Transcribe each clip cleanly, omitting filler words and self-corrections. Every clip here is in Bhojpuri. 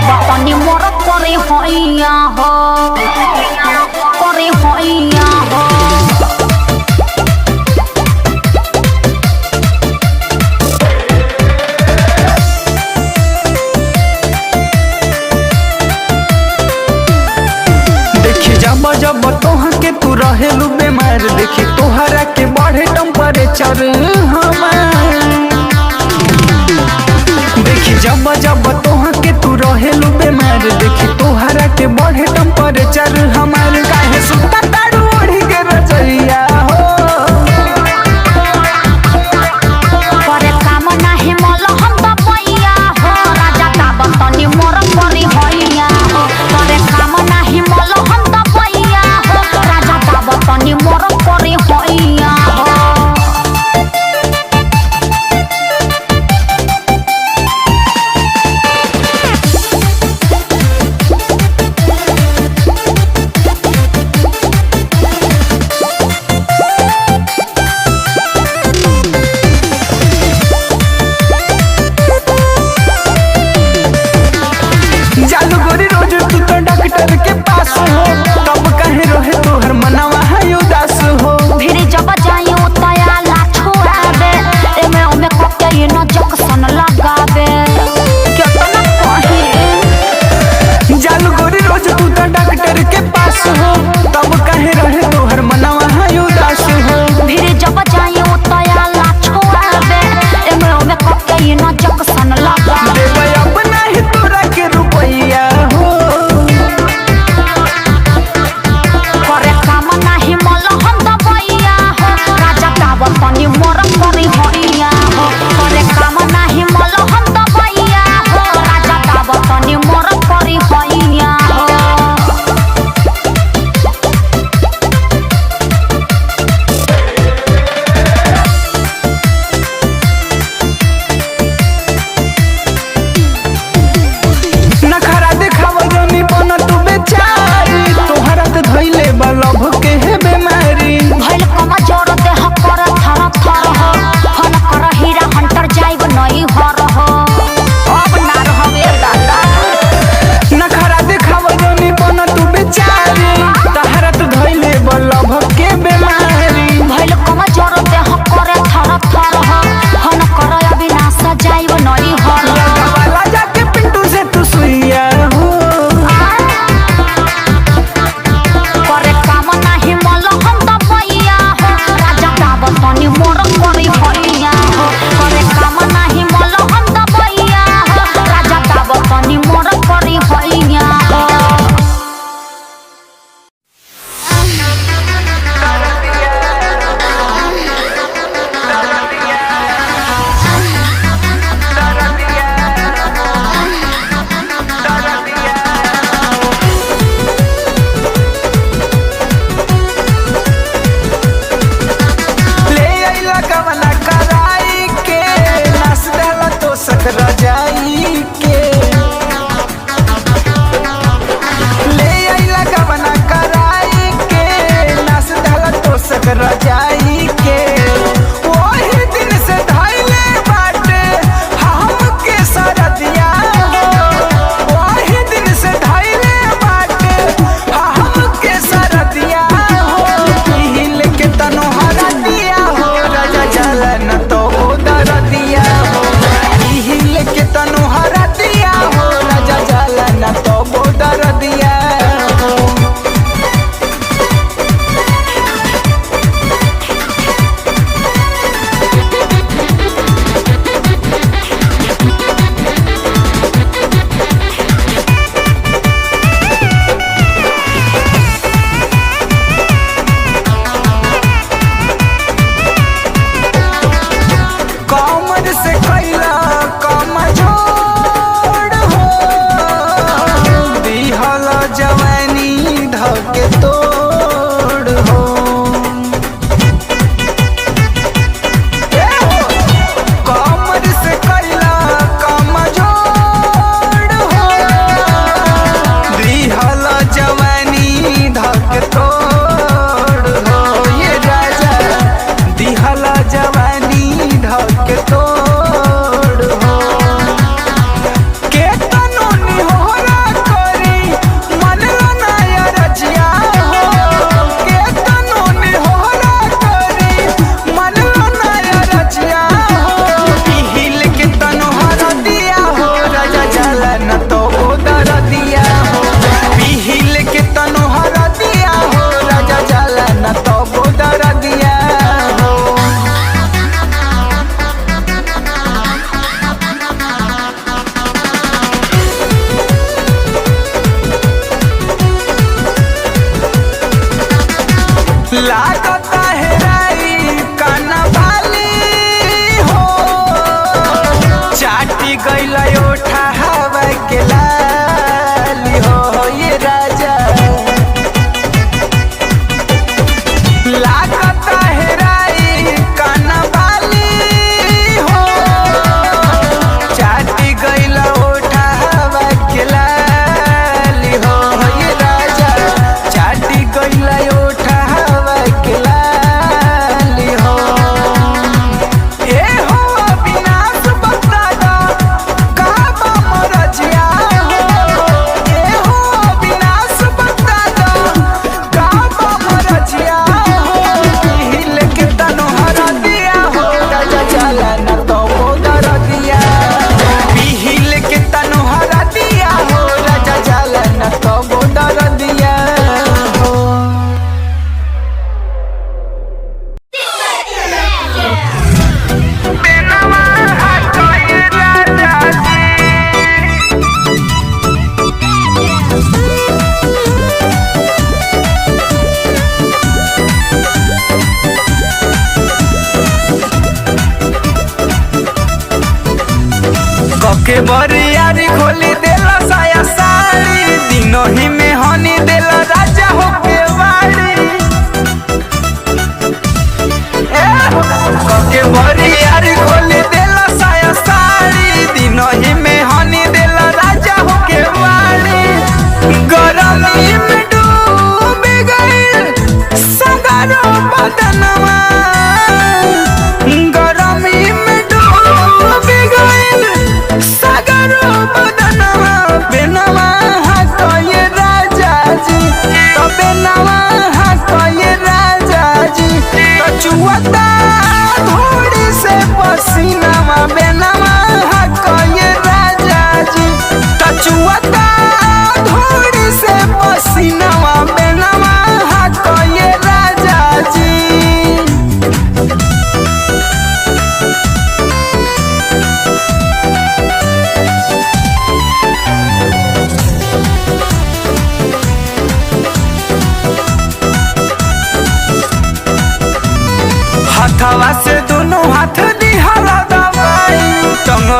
तनी मोर करे होइया हो करे होइया हो। देखी जब जब तोहा के तू रहेलू बीमार, देखी तोहरा के बढ़े टेम्परेचर हमार। देखी जब जब तोहा के तू रहेलू बीमार, देखी तोहरा के बढ़े टेम्परेचर हमार। काहे सुता तारू ओढ़ी के रजैया हो, करे काम नाही मोल हम दबैया हो। राजा ताब तनी मोर करे होइया हो, करे काम नाही मोल हम दबैया हो। राजा ताब तनी मोर करे होइया हो।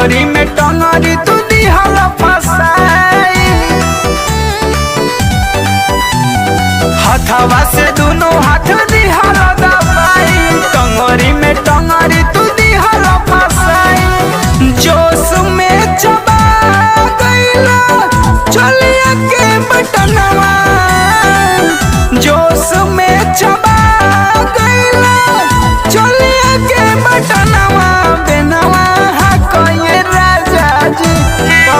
टंगरी में टंगरी तू दिहल फसाई हथवा से दोनों हाथ दिहल दबाई टंगरी में टंगरी तू दिहल फसाई जोश में चबा गइला चलिया के बटनवा जोश में चबा गइला चलिया के बटनवा बेनवा हकोये राजा जी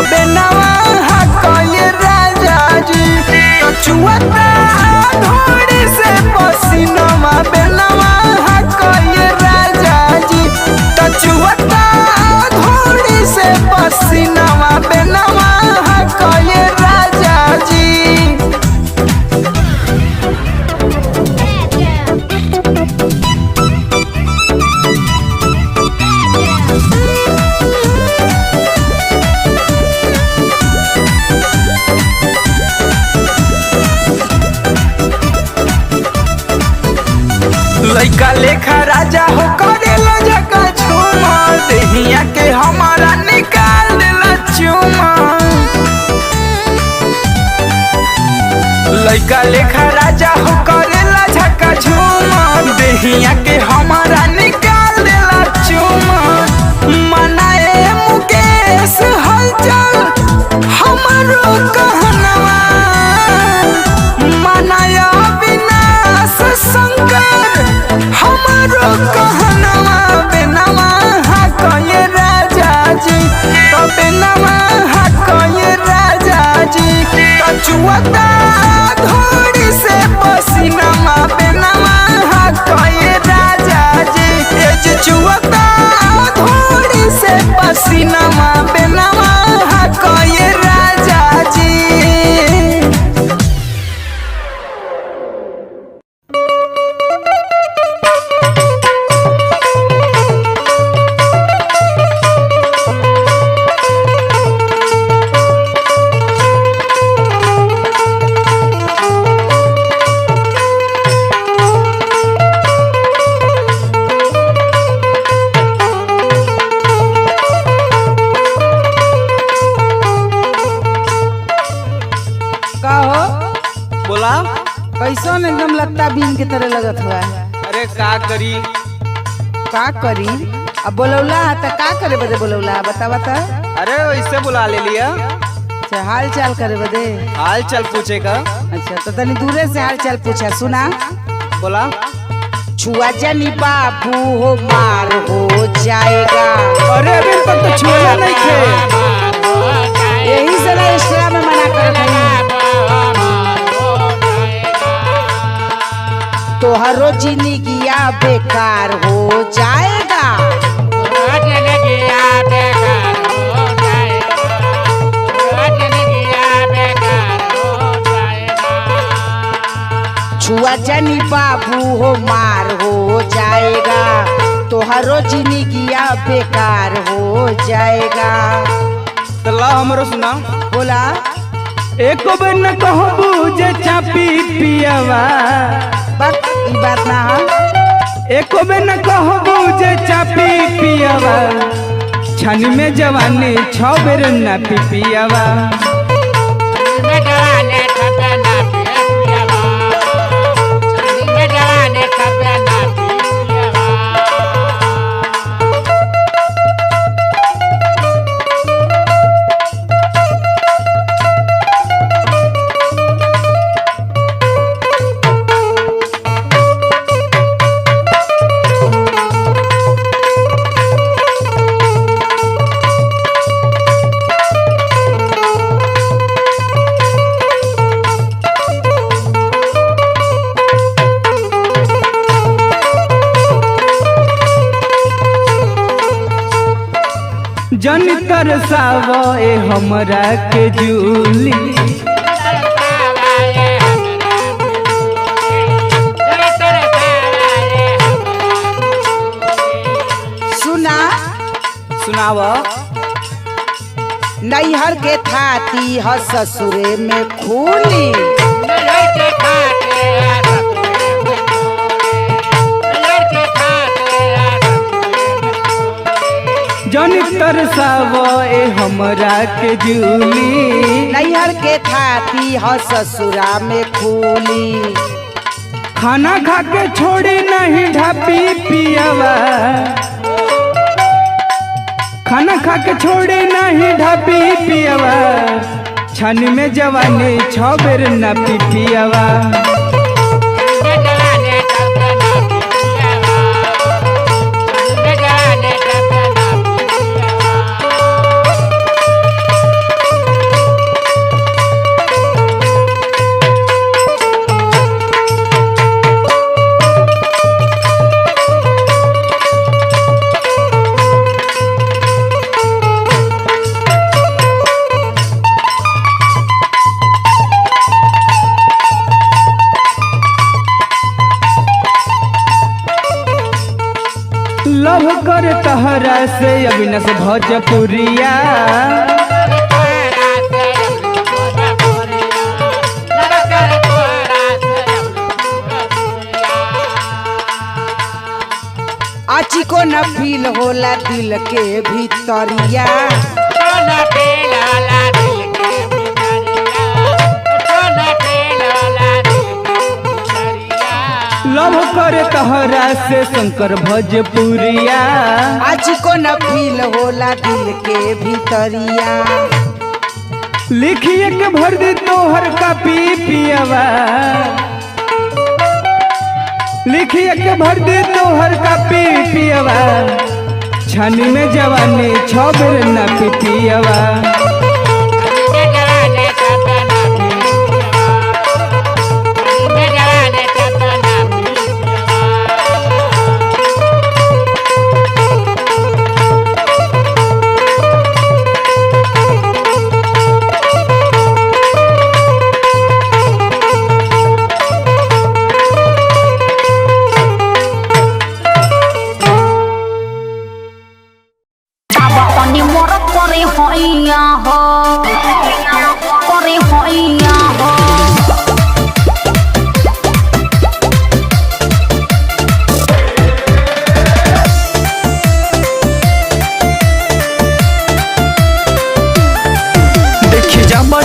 बेनवा हकोये राजा जी तो चुअता धोड़ी से पसीनवा बेनवा हकोये राजा जी तो चुअता धोड़ी से पसीनवा बेनवा हकोये राजा जी लइका लेखा राजा हो करेला जका झूमा देहिया के हमारा निकाल देला चुमा लइका लेखा राजा हो करेला झका झूमा देहिया के हमारा निकाल देला चुमा मनाए मुकेश हलचल हमारो कहनवा मनाया विनाश शंकर हमारो कहनवा बेनवा हकोये राजा जी तो बेनवा हकोये राजा जी तो चुअता धोड़ी से पसीनवा बेनवा हकोये राजा जी ये चुअता धोड़ी से पसीनवा बेनवा हकोये राजा जी कैसन एकदम लगता बीन की तरह लगत हुआ है। अरे का करी अब बोलौला तो का करे बदे बोलौला बता बता। अरे वैसे बुला ले लिया अच्छा हाल चाल करे बदे हाल चाल पूछे का। अच्छा तो तनी दूरे से हाल चाल पूछा सुना बोला छुआ जानी बाबू हो मार हो जाएगा। अरे अभी तक तो छुआ नहीं थे यही से ना एक्स्ट्रा में मना कर रही तो हर रोज जिंदगिया बेकार हो जाएगा। छुआ जानी बाबू हो मार हो जाएगा तो हर रोज जिंदगिया बेकार हो जाएगा। तल्ला हमरो सुना बोला एको बेर न कहबू जे चापी पियावा बात ई बात ना एको बेर न कहबू जे चापी पियावा छन में जवानी 6 बेर न पियावा जन तरसाव ए हमरा के जूली सुना सुनाव नैहर के थाती ह ससुरे में खूली जनी तरसाव ए हमरा के जूली। नैहर के थाती ह ससुरा में खूली। खाना खा के छोड़ी नहीं ढापी पियावा। खाना खा के छोड़ी नहीं ढापी पियावा। छानी में जवानी 6 बेर ना पी पियावा। लव कर तहरा से अविनाश भोजपुरिया। आची को न फील होला दिल के भीतरिया। लव करे तहरा से शंकर भोजपुरिया। आज को न फील होला दिल के भीतरिया। लिखिए के भर दी तोहर कापी पियावा। लिखिए के भर दी तोहर कापी पियावा। छानी में जवानी 6 बेर ना पी पियावा।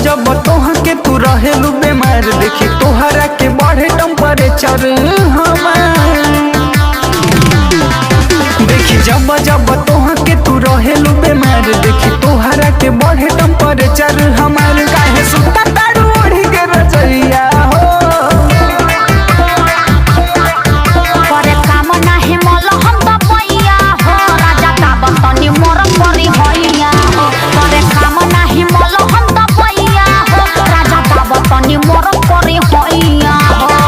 जब तोहा के तू रहेलू बीमार। देखी तोहरा के बढ़े टेम्परेचर हमार। देखी जब जब तोहा के तू रहेलू बीमार। देखी तोहरा के बढ़े टेम्परेचर हमार। काहे सुता तारू ओढ़ी के रजैया हो। करे काम नाही मल हम दबैया हो। राजा का बतनी मोर परी होइया हो। करे काम नाही मल हम दबैया हो। राजा का बतनी मोर परी होइया हो।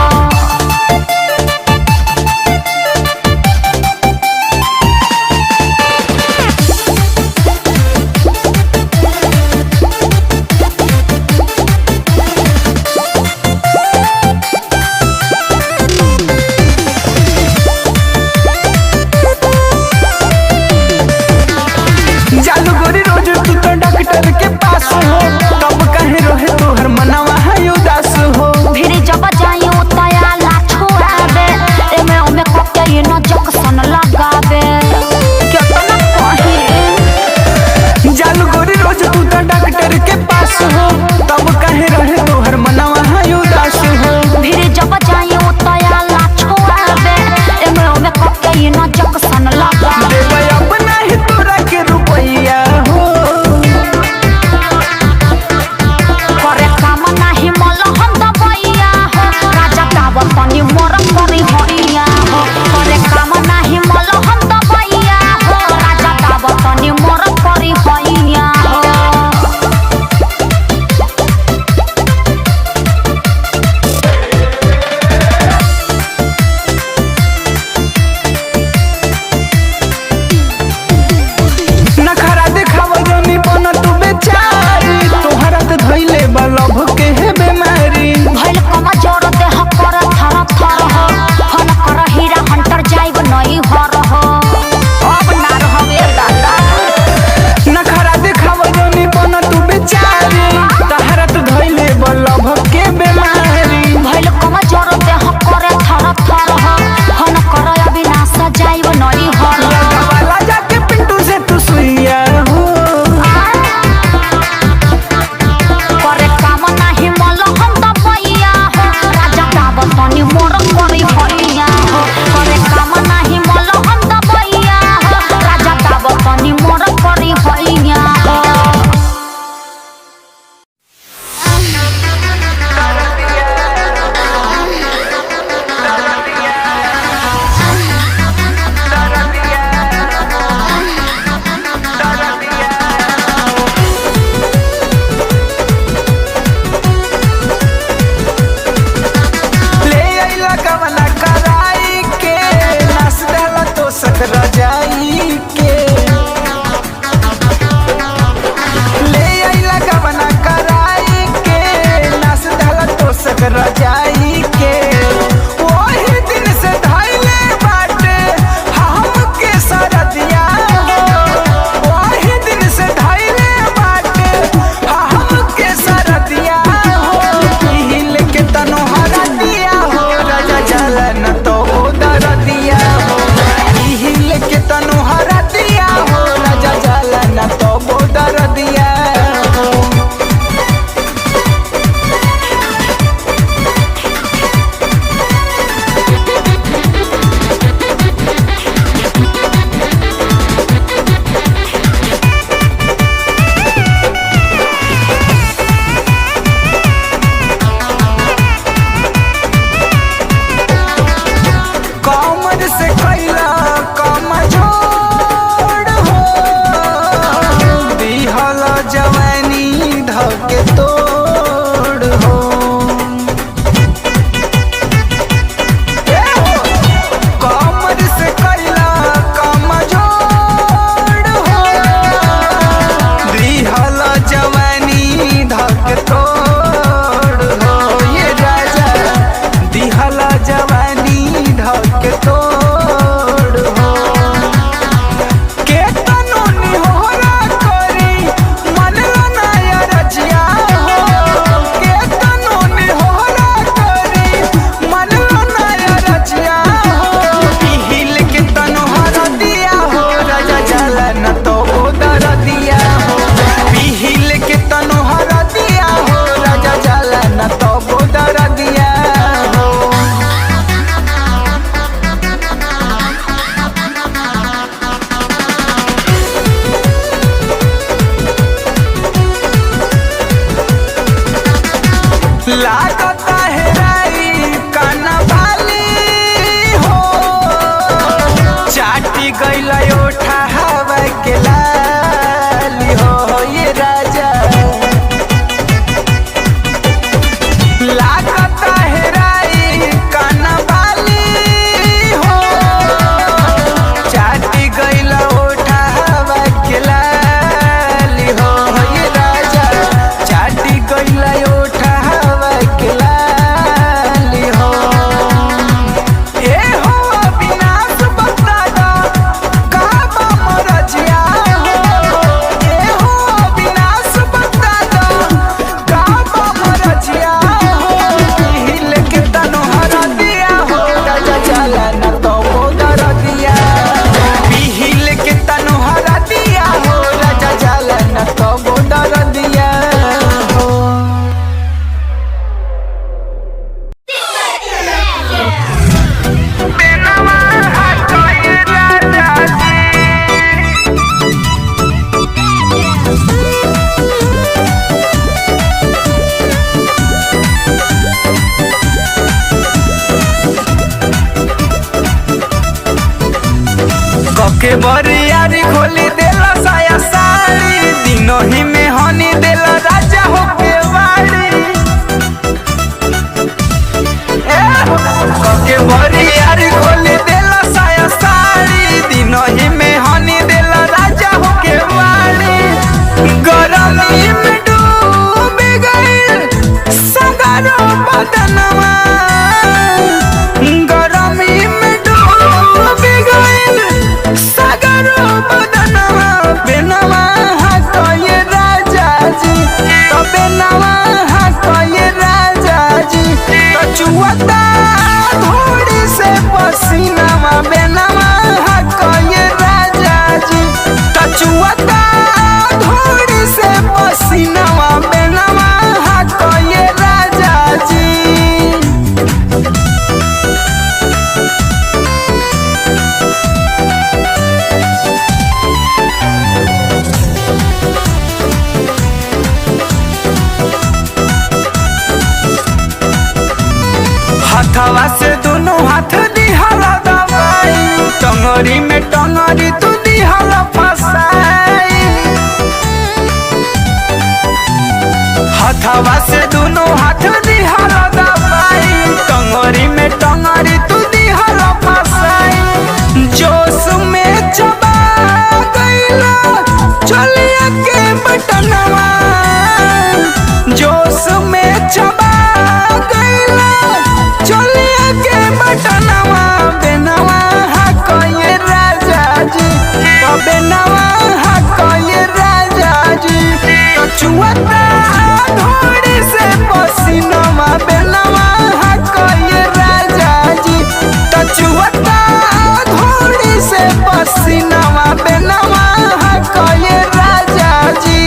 लागता है राई कनवाली हो चाटी गइल ओठा हवा के लाली हो ये राजा लागता है राई कनवाली हो चाटी गइल ओठा हवा के लाली हो ये राजा चाटी गइल ओठा हवा के लाली हो ए हो अविनाश बता दो का मरजिया हो ए हो अविनाश बता दो का मरजिया हो हिल के तनो हरा दिया हो राजा चला न तो दर दिया हिल के तनो हरा दिया हो राजा चला न तो दर दिया हो बेनवा हटोए राजा जी कके बरियारी खोली देला साया साड़ी दिनों ही में हनी देला राजा हो के वाड़ी कके बरियारी खोली देला साया साड़ी दिनों ही में हनी देला राजा हो के वाड़ी गरमी में डूब गइल सगरो बदनवा गरमी में डूब गइल सगरो बदनवा बेनवा हटोए राजा जी तो बेनवा हटोए राजा जी तो चुवता धूड़ी से पसीनावा बेनवा हटोए राजा जी तो चुवता धूड़ी से पसीनावा बेनवा हटोए राजा जी हथवा से दोनों हाथ दिहला दवाई टंगरी में टंगरी तू दिहला फसाई हथवा से दोनों हाथ दिहला दवाई टंगरी में टंगरी तू दिहला फसाई जोश में चबा गइला चलिया के बटनवा जोश में चबा गइला चलिया के बटनवा बेनवा हकोए राजा जी तो बेनवा हकोए राजा जी तो चुवता धोड़ी से पसीनवा बेनवा हकोए राजा जी तो चुवता धोड़ी से पसीनवा बेनवा हकोए राजा जी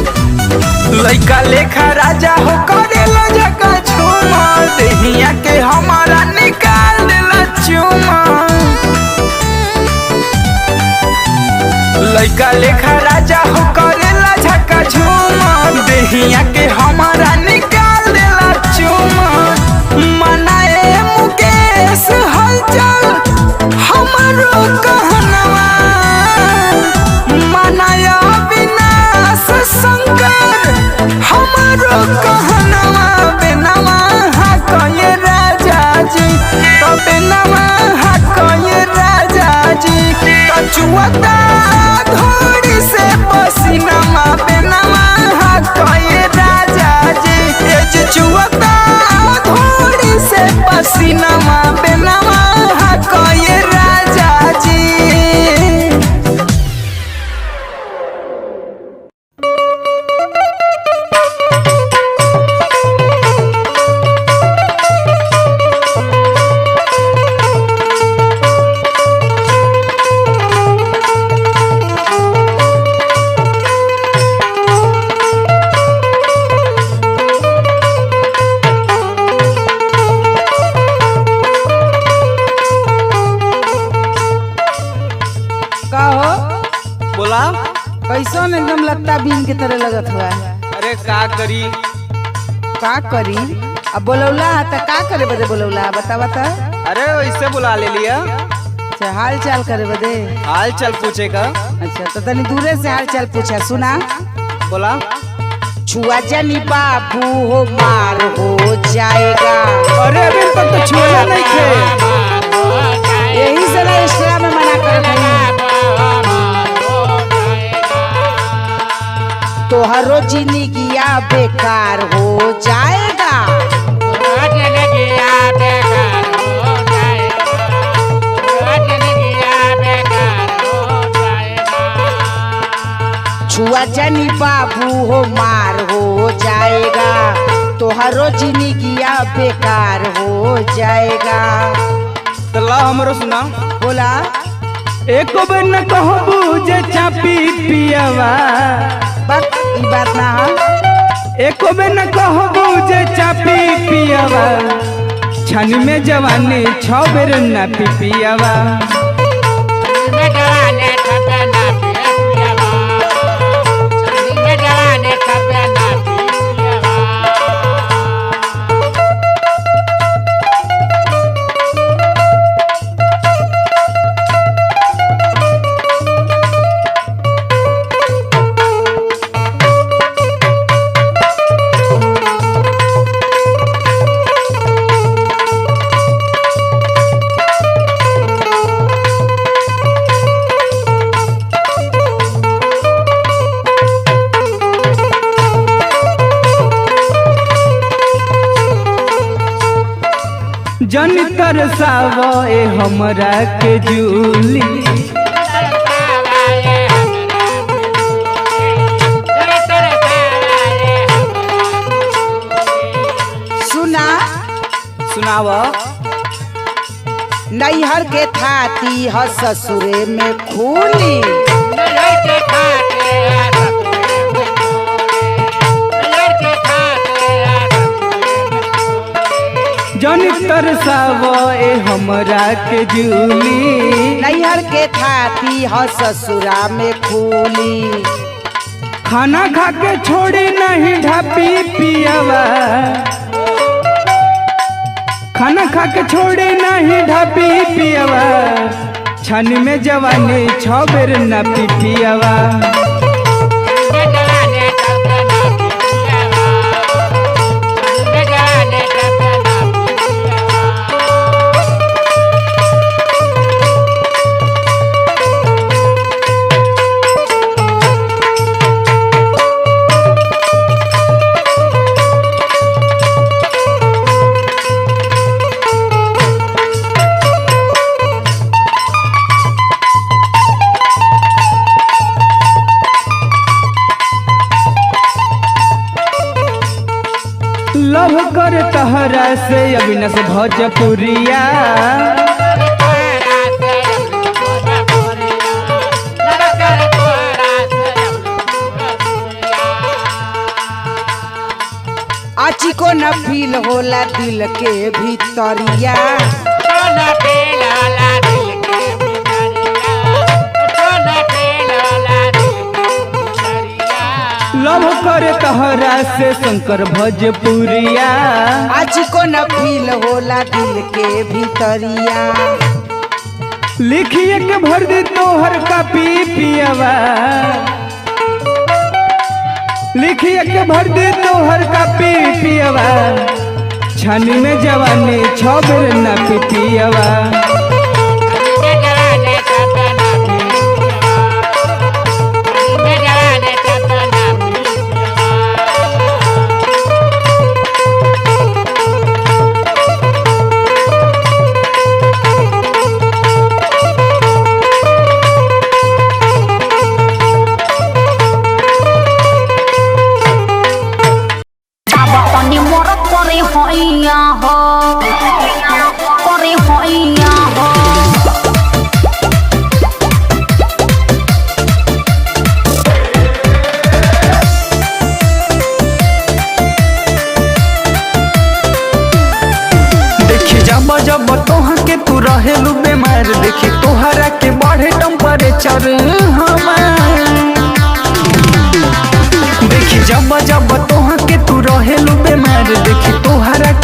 लइका लेखा राजा हो करेला जका झूमा देहिया के हमारा निकाल देला चुमा लइका लेखा राजा हो करेला झका झूमा देहिया के हमारा निकाल देला चुमा मनाए मुकेश हलचल हमारो कहनवा मनाया विनाश शंकर हमारो कहनवा बेनवा हकोए राजा जी तो बेनवा हकोए राजा जी तो चुवता धोड़ी से पसीनवा बेनवा हकोए राजा जी ए जे चुवता धोड़ी से पसीनवा बेनवा हकोए राजा जी कैसन एकदम लगता बीन के तरह लगत हुआ। अरे का करी। का करी? अब बोलौला त का करे बदे बोलौला बता बता। अरे वैसे बुला ले लिया। अच्छा हाल चाल करे बदे। हाल चाल पूछे का। अच्छा तो तनी दूरे से हाल चाल पूछा। सुना बोला। छुआ जानी बाबू हो मार हो जाएगा। अरे अभी तक तो छुआ नहीं थे। यही से ना एक्स्ट्रा में मना कर रही। तोहरो जिंदगिया बेकार हो जाएगा। छुआ जानी बाबू हो मार हो जाएगा। तोहरो जिंदगिया बेकार हो जाएगा। तो ला हमरो सुना। बोला। एक बेर न कहबू जे चापी पियावा। बक ई बात ना हम। एक बेर न कहबू जे चापी पियावा। छन में जवानी 6 बेर न पी पियावा। जन तरसाव ए हमरा के जूली। सुना सुनाव। नैहर के थाती ह ससुरे में खूली। जन तरसाव ए हमरा के जूली। नैहर के थाती ह ससुरा में खूली। खाना खा के छोड़ी नहीं ढापी पियावा। खाना खा के छोड़ी नहीं ढापी पियावा। छन में जवानी 6 बेर न पी पियावा। लव कर तहरा से अविनाश भोजपुरिया। आची को न फील होला दिल के भीतरिया। लव करे तहरा से शंकर भोजपुरिया। आज को न फील होला दिल के भीतरिया। लिखिए के भर दे तोहर का पी पियावा। लिखिए के भर दे तोहर का पी पियावा। छन में जवानी 6 बेर न पी पियावा। होइया हो करे होइया हो। देखी जब जब तोहा के तू रहेलू बेमार। देखी तोहरा के बढ़े टेम्परेचर हमार।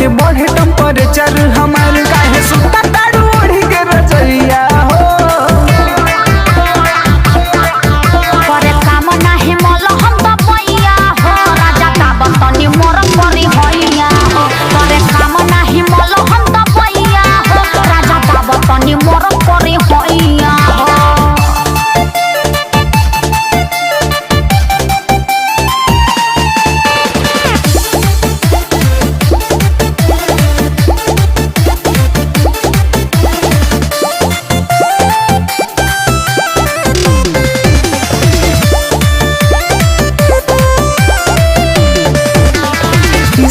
बाटे बढ़े टेम्परेचर हमार काहे सुता तारू ओढ़ी के रजैया हो करे काम नाही मल हम दबैया हो राजा ताबतनी मोर करी हैया हो करे काम नाही मल हम दबैया हो राजा ताबतनी मोर करी हैया हो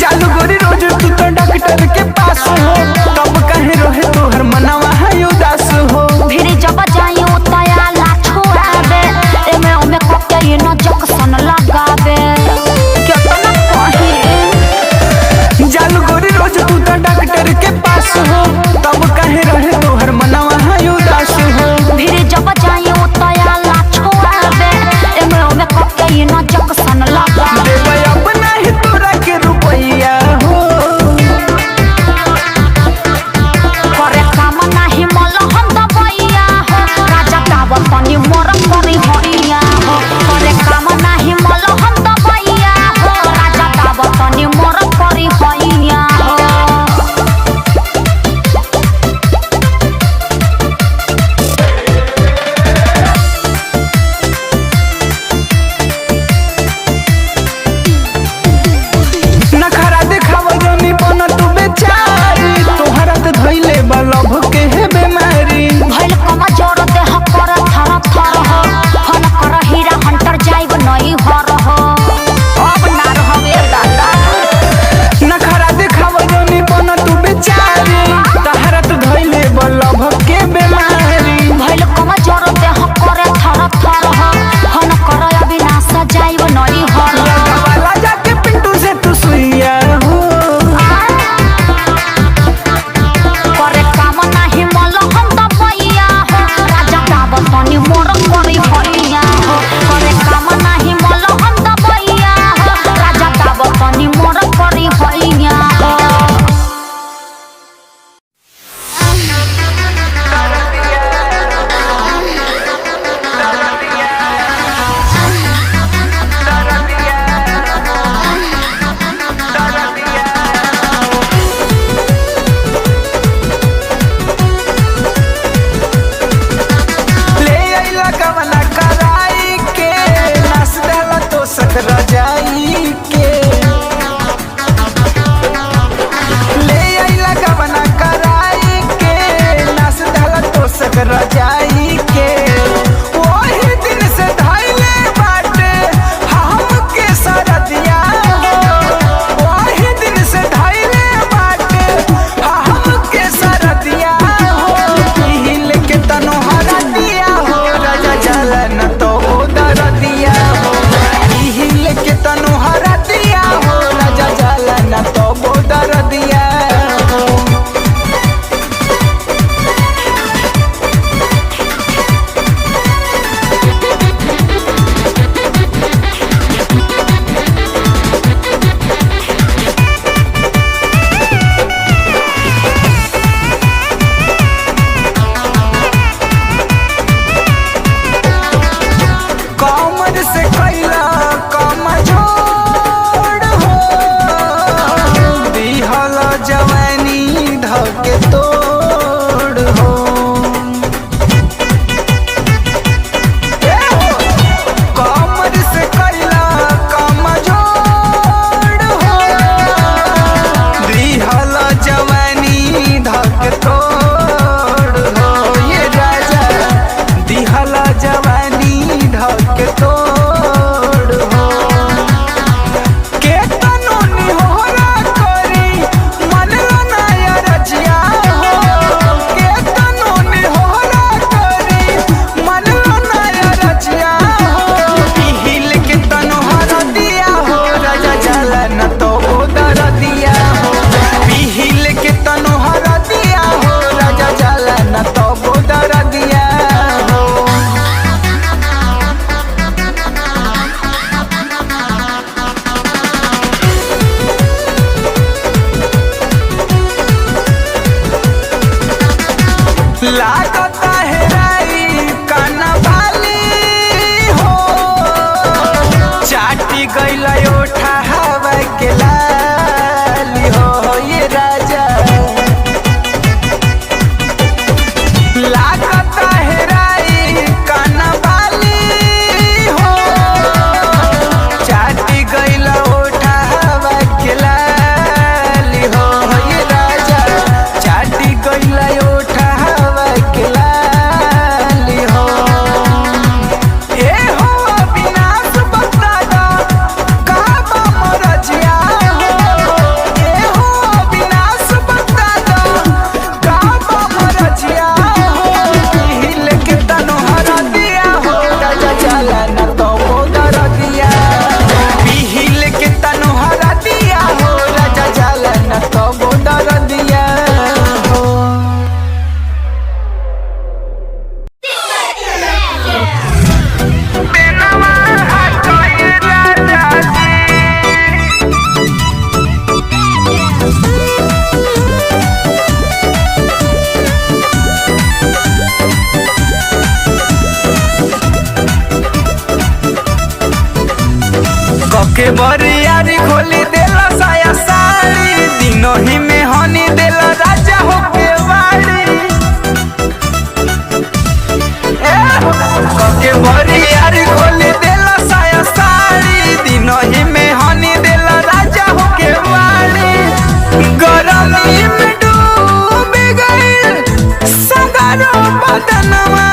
जालू गोरी रोज तू तो डॉक्टर के पास हो तब कहे रहे तोहर मनवा है उदास हो फिर जब जाई उतया ला छोड़ाबे एमे ओमे कोके न जक्सन लगाबे केतना कही जालू गोरी रोज तू तो डॉक्टर के पास हो तब कहे रहे तोहर मनवा है उदास हो फिर जब जाई उतया ला छोड़ाबे एमे ओमे कोके न जक्सन लगाबे देबै अपना ही तोरा के रुपैया हो करे काम नाही मल हम दबैया हो राजा ताबतनी मोर करी हैया हो करे काम नाही मल हम दबैया हो राजा ताबतनी मोर करी हैया हो लागता है राई काना वाली हो चाटी गइल ओठा हवा के लाली हो ये राजा लागता है राई काना वाली हो चाटी गइल ओठा हवा के लाली हो ये राजा चाटी गइल ओठा हवा के लाली हो ए हो विनाश बता दो का बा मरजिया हो ए हो विनाश बता दो का बा मरजिया हो हिल के तनो हरा दिया हो राजा चला न तो मोदर दिया हिल के तनो हरा दिया हो राजा चला न तो मोदर दिया हो बेनवा हटोए राजा कके बरियारी खोली देला साया साड़ी दिनों ही में हनी देला राजा हो के वाड़ी कके बरियारी खोली देला साया साड़ी दिनों ही में हनी देला राजा हो के वाड़ी गरमी में डूब गइल सगरो बदनवा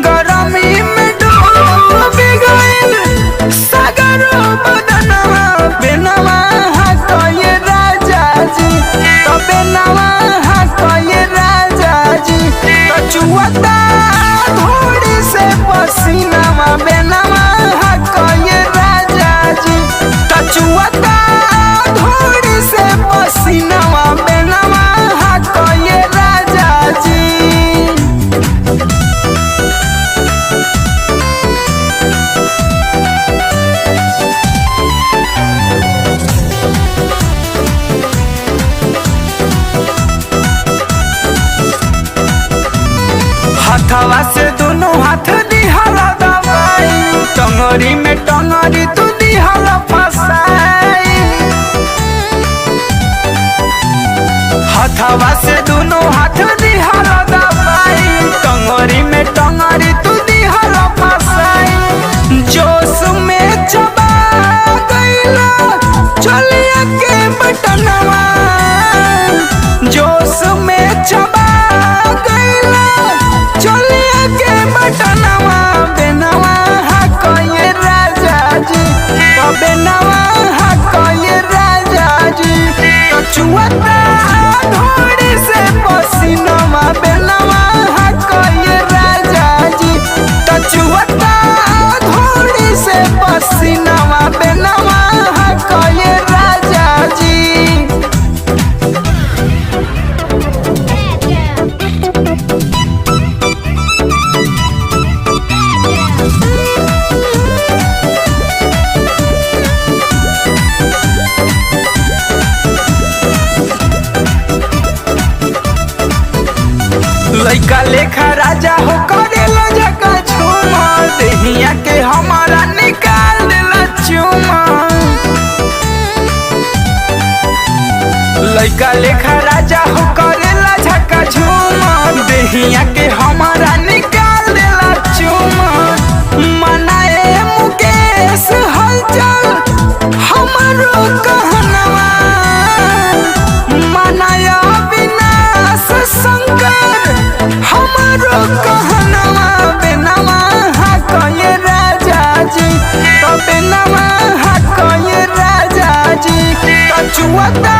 गरमी में डूब गइल सगरो बदनवा बेनवा हटोए राजा जी तो बेनवा हटोए राजा जी तो चुवता धूड़ी से पसीनावा बेनवा हटोए राजा जी तो चुवता धूड़ी से पसीनावा बेनवा हटोए राजा जी हथवा से दोनों हाथ दिहला दवाई टंगरी में टंगरी तू दिहला फसाई हथवा से दोनों हाथ दिहला दवाई टंगरी में टंगरी तू दिहला फसाई जोश में चबा गइला चलिया के बटनवा जोश में चबा गइला चलिया के बटनवा बेनवा हकोए राजा जी तो बेनवा हकोए राजा जी तो चुवता धोड़ी से पसीनवा बेनवा हकोए राजा जी तो चुवता धोड़ी से पसीनवा बेनवा हकोए राजा जी लइका लेखा राजा हो करेला जका झूमा देहिया के हमारा निकाल देला चुमा लइका लेखा राजा हो करेला झका झूमा देहिया के हमारा निकाल देला चुमा मनाए मुकेश हलचल हमारो कहनवा मनाया विनाश शंकर हमारो कहनवा बेनवा हकोए राजा जी तो बेनवा हकोए राजा जी तो चुवता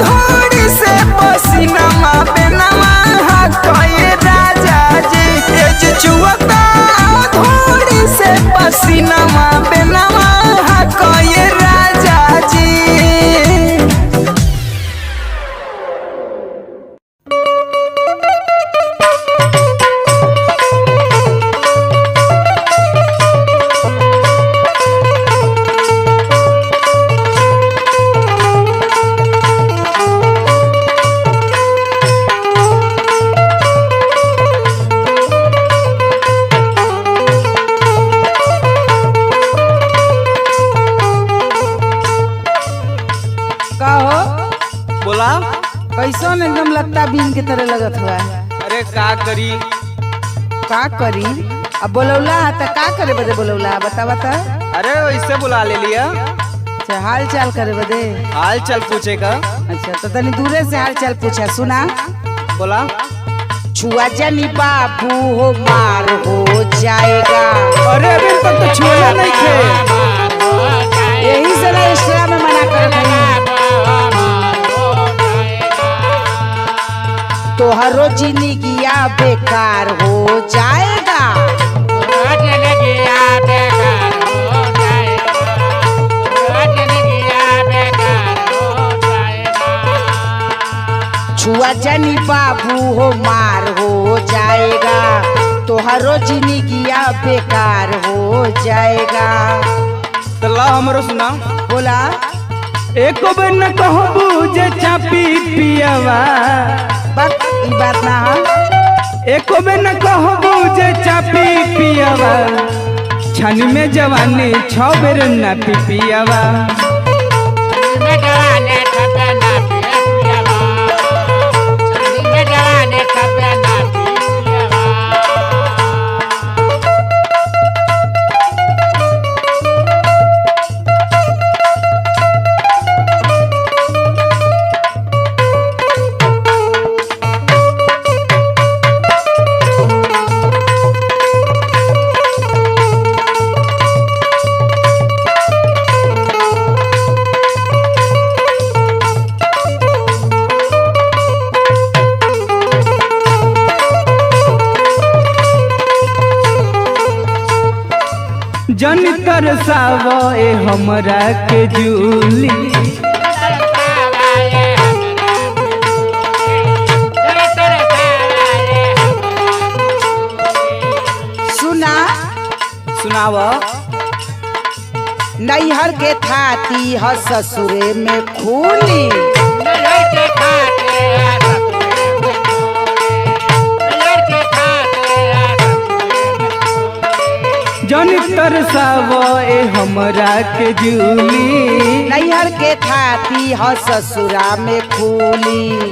धोड़ी से पसीनवा बेनवा हकोए राजा जी ए जे चुवता धोड़ी से पसीनवा बेनवा हकोए राजा जी ऐसा एकदम लगता बीन के तरह लगत हुआ है। अरे का करी। का करी? अब बोलौला है तो का करे बदे बोलौला बता बता। अरे वैसे बुला ले लिया। अच्छा हाल चाल करे बदे? हाल चाल पूछे का। अच्छा तो तनी दूरे से हाल चाल पूछा। सुना बोला। छुआ जानी बाबू हो मार हो जाएगा। अरे अभी तक तो छुआ नहीं थे। यही से ना एक्स्ट्रा में मना कर रही। तोहरो जिंदगिया बेकार हो जाएगा। छुआ जानी बाबू हो मार हो जाएगा। तोहरो जिंदगिया बेकार हो जाएगा। तो ला हमरो सुना। बोला। एक बेर न कहबू जे चापी पियावा। बस ई बात ना है। एक बेर न कहबू जे चापी पियावा। छन में जवानी 6 बेर न पियावा। जन तरसावा ए हमरा के जूली। सुना सुनावा। नैहर के थाती ह ससुरे में खूली। जन तरसावा ए हमरा के जूली। नैहर के थाती ह ससुरा में खूली।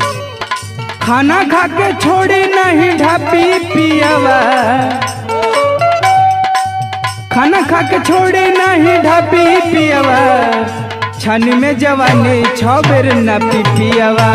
खाना खा के छोड़ी नहीं ढापी पियावा। खाना खा के छोड़ी नहीं ढापी पियावा। छन में जवानी 6 बेर न पियावा।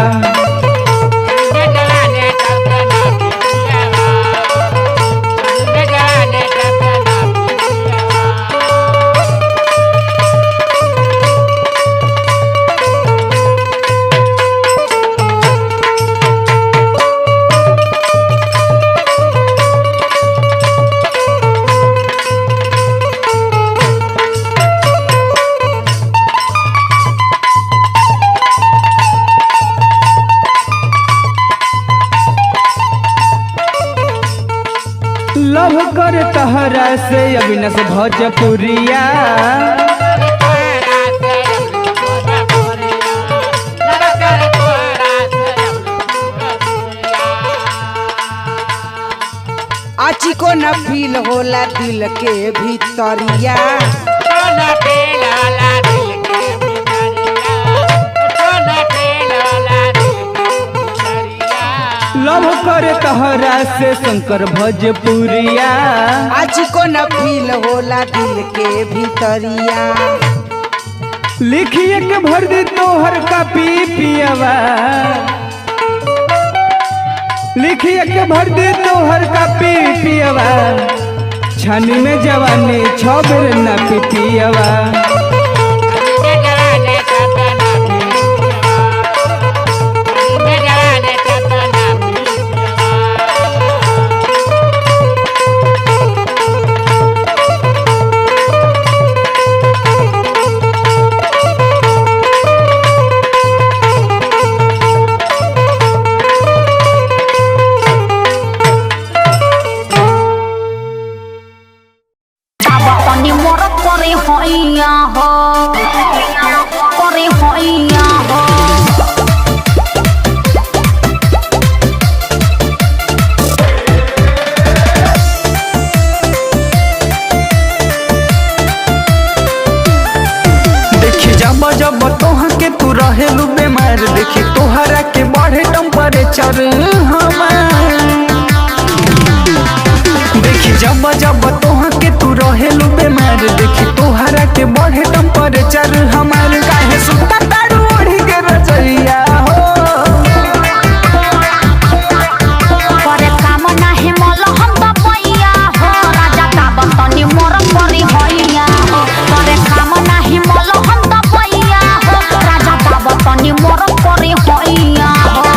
लव कर तहरा से अविनाश भोजपुरिया। आची को न फील होला दिल के भीतरिया। लव कर तहरा से शंकर भोजपुरिया। आज को न फील होला दिल के भीतरिया। लिखिए के भर दे तोहर कापी पियावा। लिखिए के भर दे तोहर कापी पियावा। छानी में जवानी 6 बेर न पियावा। जब तोहा के तू रहेलू बीमार देखी तोहरा के बढ़े टेम्परेचर हमार देखी जब जब तोहा के तू रहेलू बीमार देखी तोहरा के बढ़े टेम्परेचर हमार काहे सुता तारू ओढ़ी के रजैया हो करे काम नाही मल हम दबैया हो राजा दाबतनी मोर परी होइया हो करे काम नाही मल हम दबैया हो राजा दाबतनी मोर परी होइया हो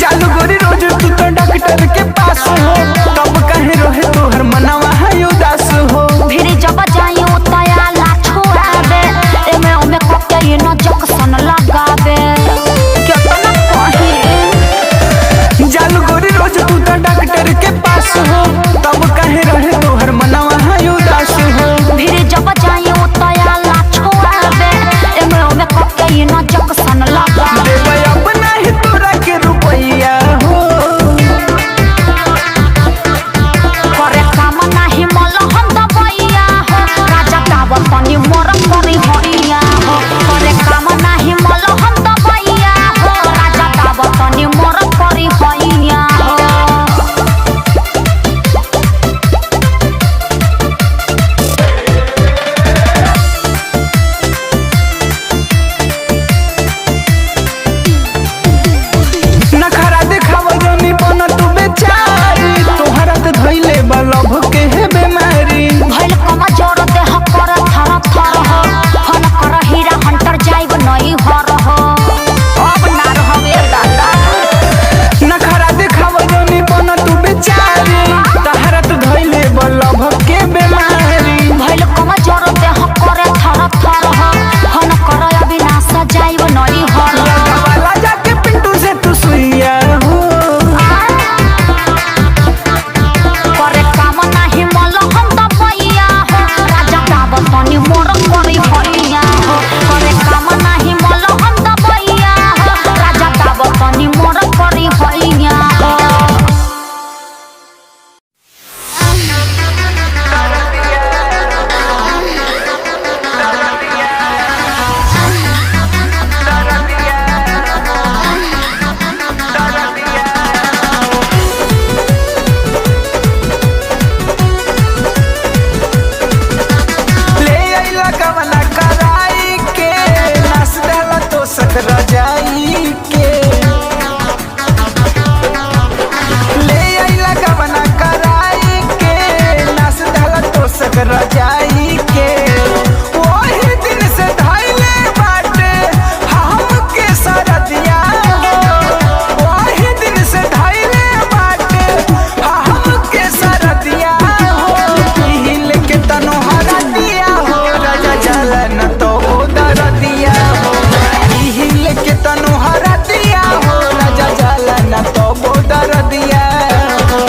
जालू गोरी रोज तू तो डॉक्टर के पास हो तब कहे रहे तोहर मनवा है उदास हो फिर जब जाई उतया ला छोड़ाबे एमे ओमे कके न जक्सन लगाबे केतना कही जालू गोरी रोज तू तो डॉक्टर के पास हो तब कहे रहे तोहर मनवा है उदास हो फिर जब जाई उतया ला छोड़ाबे एमे ओमे कके न जक्सन लगाबे देबै अपना ही तोरा के रुपैया हो करे काम नाही मल हम दबैया हो राजा दाबतनी मोर परी होइया हो करे काम नाही मल हम दबैया हो राजा दाबतनी मोर परी होइया हो नखरा देखाव जनी बन तू बेचारी तोहरा के धइले बा लभ के है बीमारी भइल कमा जोर देह कर थर थर हो हन कर हीरा हंटर जाइब नई हर हो अब ना रहबे दादा नखरा देखाव जनी बन तू बेचारी तोहरा के धइले बा लभ के बीमारी भइल कमा जोर देह कर थर थर हो हन कर अविनाश जाइब नई हर हो लगावाला जाके पिंटू से तू सुइया हो करे काम नाही मल हम दबैया हो राजा दाबतनी मोर परी होइया हो करे काम नाही मल हम दबैया हो राजा दाबतनी मोर परी होइया हो ले आइला कवना कराई के नास देला तो सक रजाई के ले आइला कवना कराई के नास देला तो सक रजाई के ओही दिन से धइले बाटे हमके सरदिया हो ओही दिन से धइले बाटे हमके सरदिया हो हिल के तनो हरा दिया हो राजा जलन तो उधर दिया हो हिल के तनो हरा दिया हो राजा जलन तो उधर दिया हो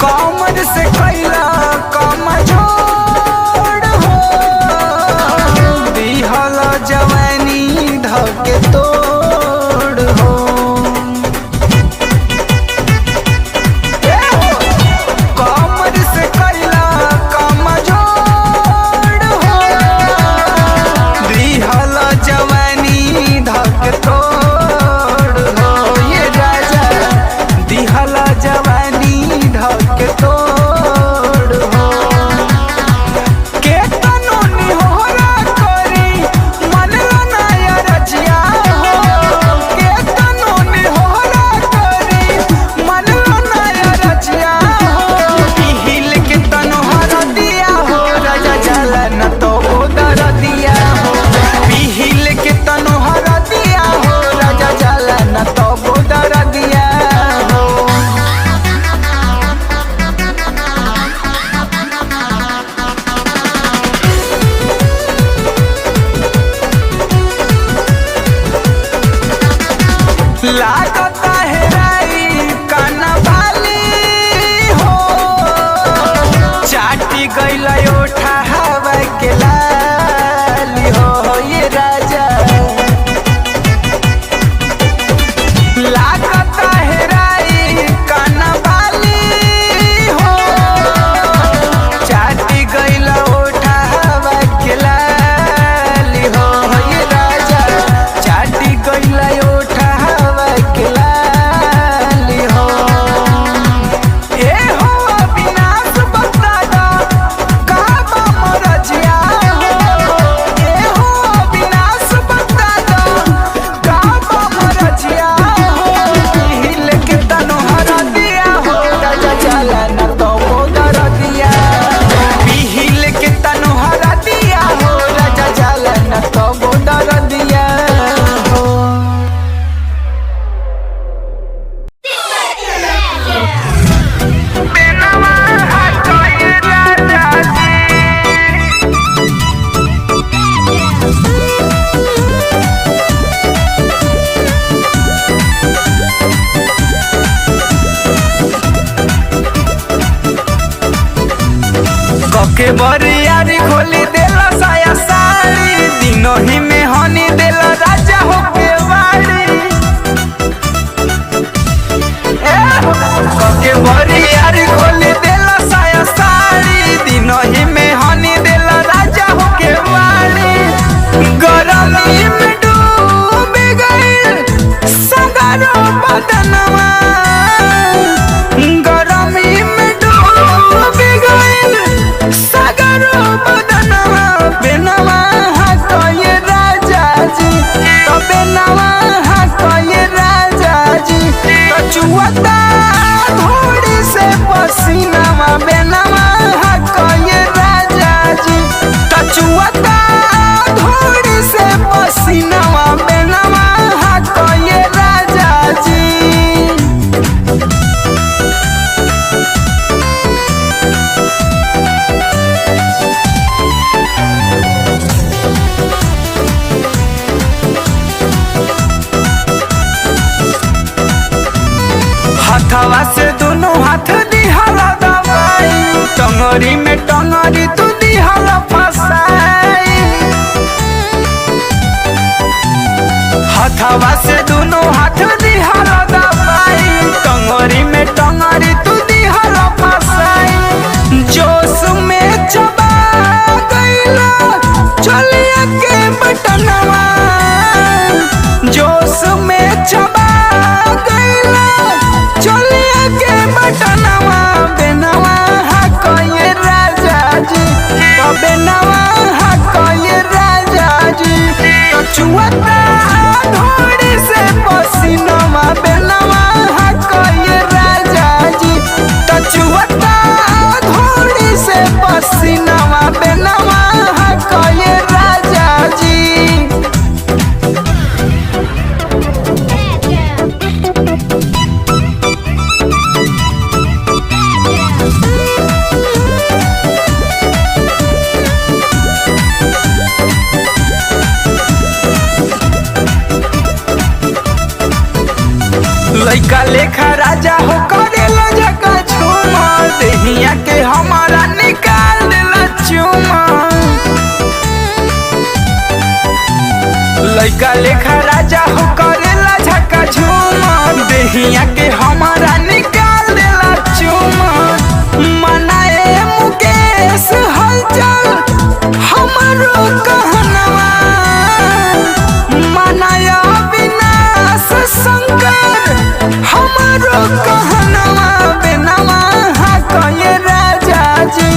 कमर से कैला कमजोर हो दीहा लागता है राई कनवाली हो चाटी गइल ओठा हवा के लाली हो ये राजा लागता है राई कनवाली हो चाटी गइल ओठा हवा के लाली हो ये राजा चाटी गइल ओठा हवा के लाली हो ए हो विनाश बता दो का मरजिया हो ए हो विनाश बता दो का मरजिया हो हिल के तनो हरा दिया हो राजा चला न तो मोदर दिया हिल के तनो हरा दिया हो राजा चला न तो मोदर दिया हो बेनवा हटो ये राजा जी कके बरियारी खोली देला साया साड़ी दिनों ही में हनी देला राजा होके वाड़ी कके बरियारी खोली देला साया साड़ी दिनों ही में हनी देला राजा होके वाड़ी गरमी में डूब गइल सगरो बदनवा गरमी में डूब गइल सगरो बदनवा बेनवा हटो ये राजा जी तो बेनवा हटो ये राजा जी तो चुवता धूड़ी से पसीनावा बेनवा हटो ये राजा जी तो चुवता धूड़ी से पसीनावा बेनवा हटो ये राजा जी हथवा से दोनों हाथ दिहला दबाई टंगरी में टंगरी तू दिहला फसाई हथवा से दोनों हाथ दिहला दबाई टंगरी में टंगरी तू दिहला फसाई जोश में चबा गइला चलिया के बटनवा जोश में चबा गइला चलिया के बटनवा बेनवा हको ये राजा जी तो बेनवा हको ये राजा जी तो चुवता धोड़ी से पसीनवा बेनवा हको ये राजा जी तो चुवता धोड़ी से पसीनवा बेनवा हको ये राजा जी लइका लेखा राजा हो करेला जका झूमा देहिया के हमारा निकाल देला चुमा लइका लेखा राजा हो करेला झका झूमा देहिया के हमारा निकाल देला चुमा मनाए मुकेश हलचल हमारो कहनवा मनाया विनाश शंकर हमारो कहनवा बेनवा हको ये राजा जी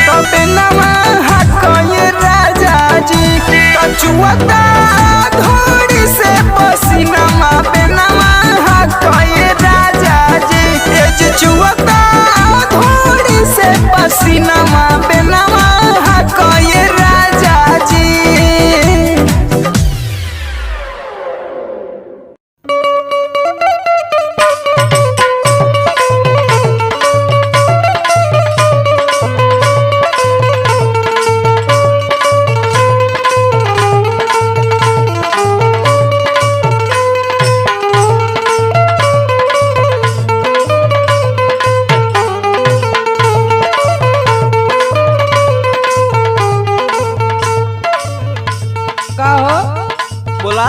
तो बेनवा हको ये राजा जी तो चुवता धोड़ी से पसीनवा बेनवा हको ये राजा जी ए जे चुवता धोड़ी से पसीनवा बेनवा हको ये राजा जी बोला।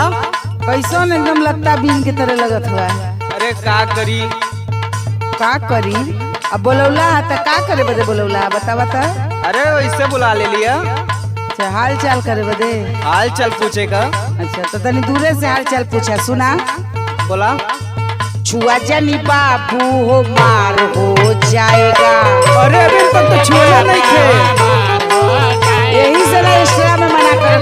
कैसन एकदम लगता बीन के तरह लगत हुआ। अरे का करी अब बोलौला त का करे बदे बोलौला बता बता। अरे वैसे बुला ले लिया। अच्छा हाल चाल करे बदे। हाल चाल पूछे का। अच्छा तो तनी दूरे से हाल चाल पूछा। सुना बोला। छुआ जानी बाबू हो मार हो जाएगा। अरे अभी तक तो छुआ नहीं थे। यही से ना एक्स्ट्रा में मना कर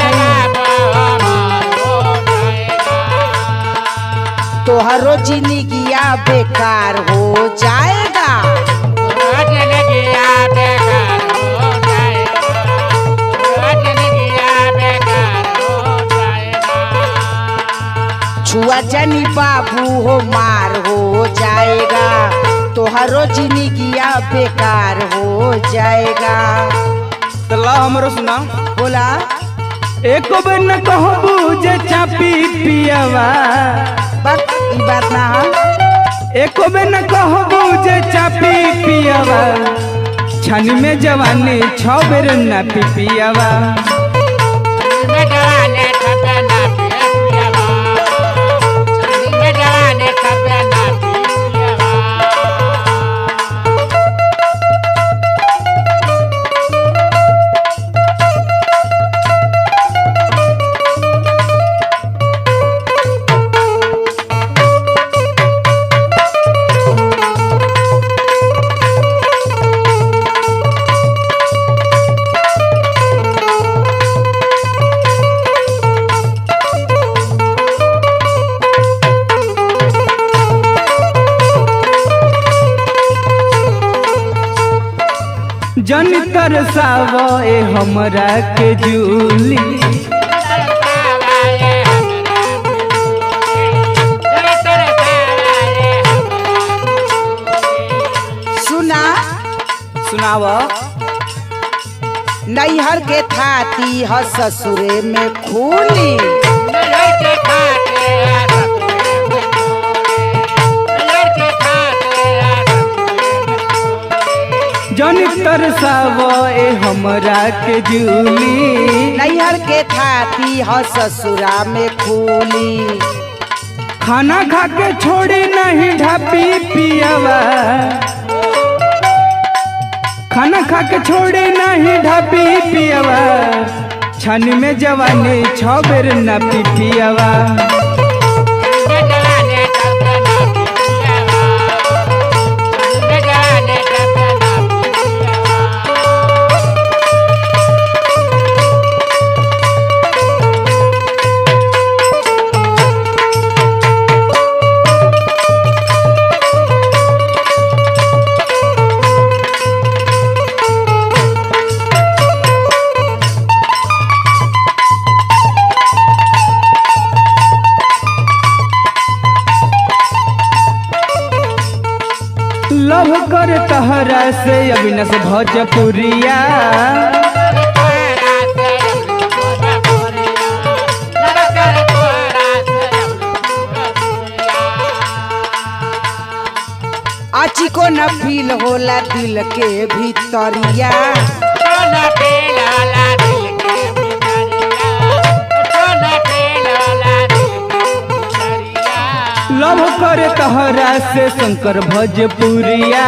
तोहरो जिंदगिया बेकार हो जाएगा। छुआ जानी बाबू हो मार हो जाएगा। तोहरो जिंदगिया बेकार हो जाएगा। तल्ला हमरो सुना। बोला। एक बेर न कहबू जे चापी पियावा। बस ई बात ना है। एक बेर न कहबू जे चापी पियावा। छन में जवानी 6 बेर न पियावा। जन तरसावो ए हमरा के जूली। सुना सुनावा। नैहर के थाती ह ससुरे में खूली। जन तरसावो ए हमरा के जूली। नैहर के थाती ह ससुरा में खूली। खाना खा के छोड़ी नहीं ढापी पियावा। खाना खा के छोड़ी नहीं ढापी पियावा। छन में जवानी 6 बेर न पियावा। लव कर तहरा से अविनाश भोजपुरिया। आची को न फील होला दिल के भीतरिया। लव कर तहरा से शंकर भोजपुरिया।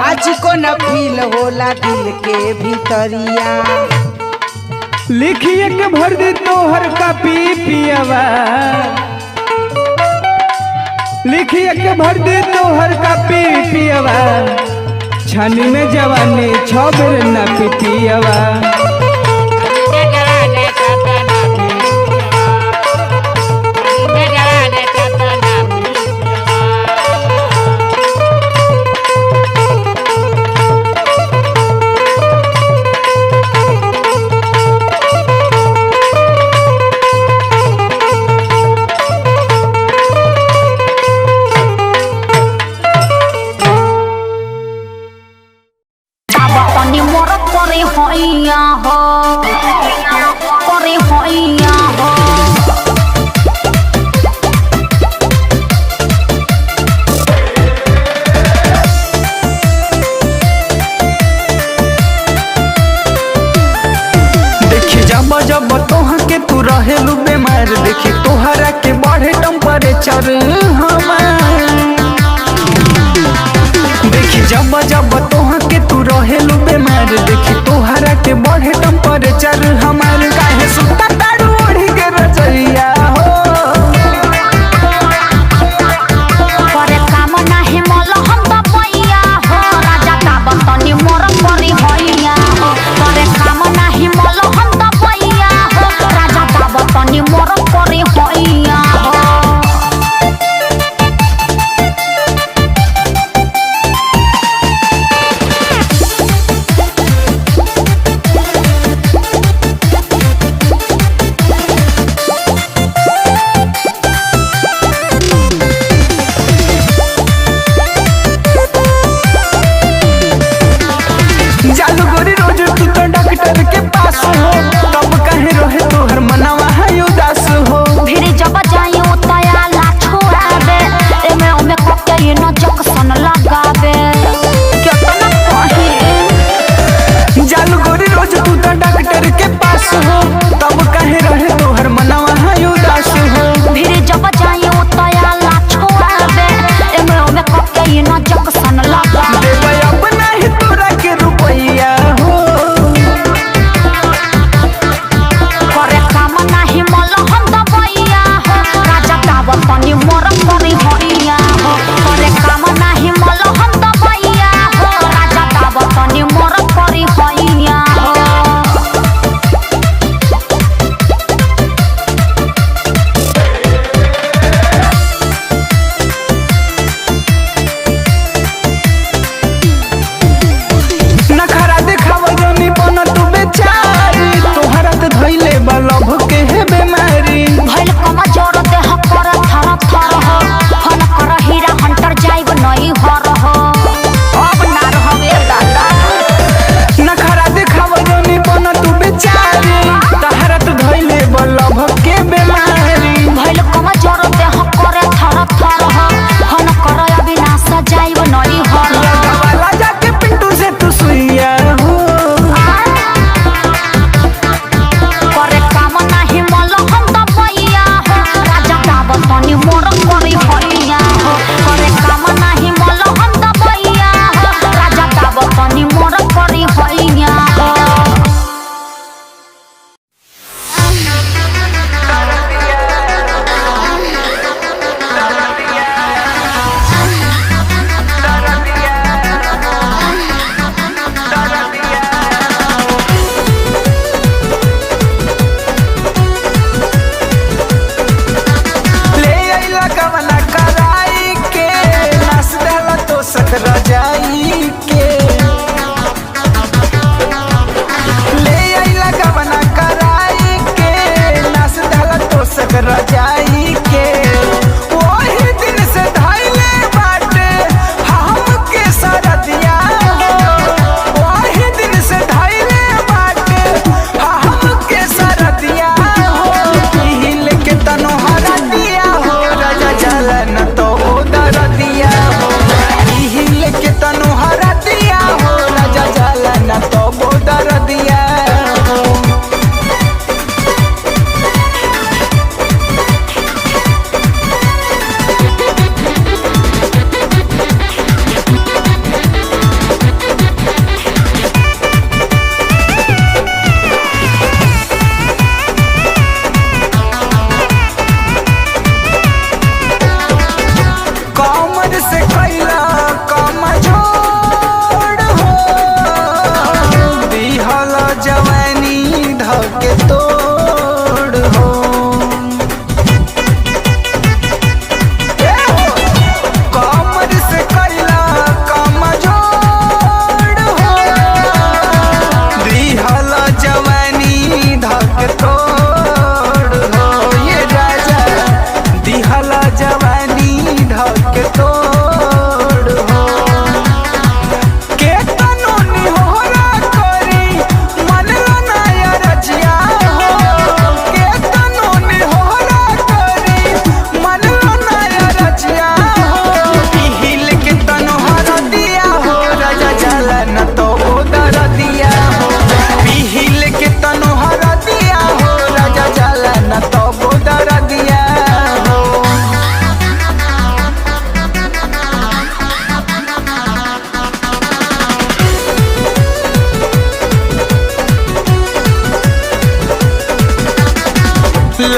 आज को न फील होला दिल के भीतरिया। लिखिए के भर दे तोहर कापी पियावा। लिखिए के भर दे तोहर कापी पियावा। छन में जवानी 6 बेर न पियावा। मोर करे हैया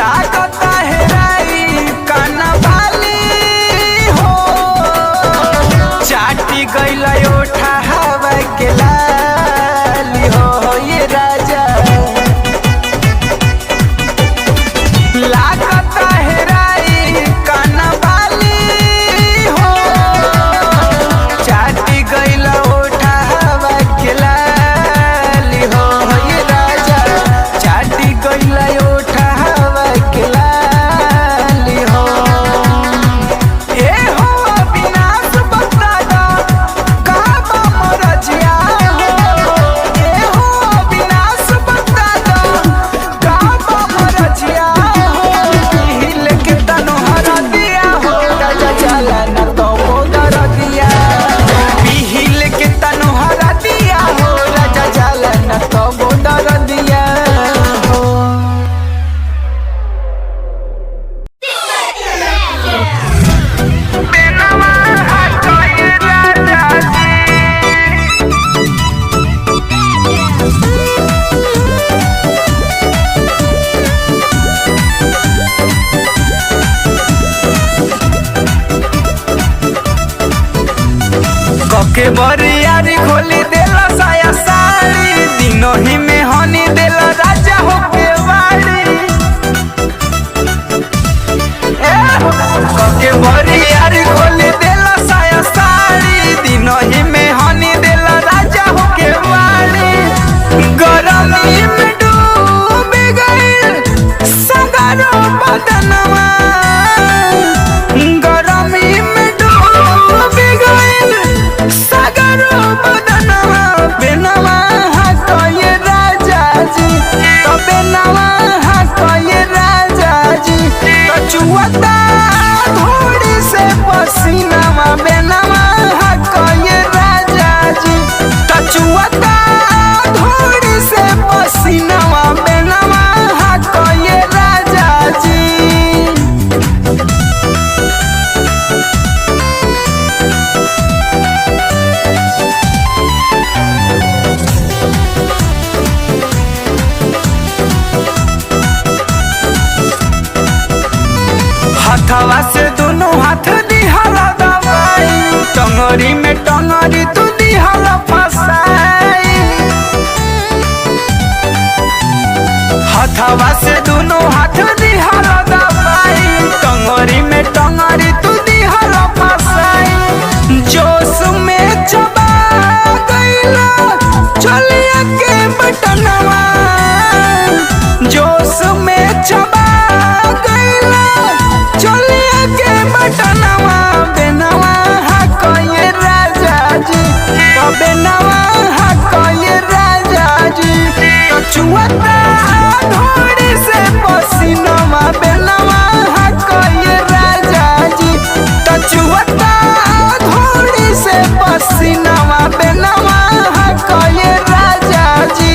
लागता है राई कनवाली हो चाटी गइल ओठा हवा के लाली हो ये राजा लागता है राई कनवाली हो चाटी गइल ओठा हवा के लाली हो ये राजा चाटी गइल ओठा हवा के लाली हो ए हो अविनाश बता दो का बा मोर जिया हो ए हो अविनाश बता दो का बा मोर जिया हो हिल के तनो हरा दिया हो राजा चला न तो मोदर दिया हिल के तनो हरा दिया हो राजा चला न तो मोदर दिया हो बेनवा हटोए राजा जी कके बरियारी खोली देला साया साड़ी दिनों ही में हनी देला राजा होके वाड़ी कके बरियारी खोली देला साया साड़ी दिनों ही में हनी देला राजा होके वाड़ी गरमी में डूब गइल सगरो बदनवा गरमी में डूब गइल सगरो बदनवा बेनवा हटोए राजा जी तो बेनवा हटोए राजा जी तो चुवता धूड़ी से पसीनावा बेनवा हटोए राजा जी तो चुवता धूड़ी से पसीनावा बेनवा हटोए राजा जी हथवा से दोनों हाथ दिहला दवाई टंगरी में टंगरी तू दिहला फसाई हथवा से दोनों हाथ दिहला दवाई टंगरी में टंगरी तू दिहला फसाई जोश में चबा गइला चलिया के बटनवा जोश में चबा गइला चलिया के बटनवा बेनवा हकोए राजा जी तो बेनवा हकोए राजा जी तो चुवता धोड़ी से पसीनवा बेनवा हकोए राजा जी तो चुवता धोड़ी से पसीनवा बेनवा हकोए राजा जी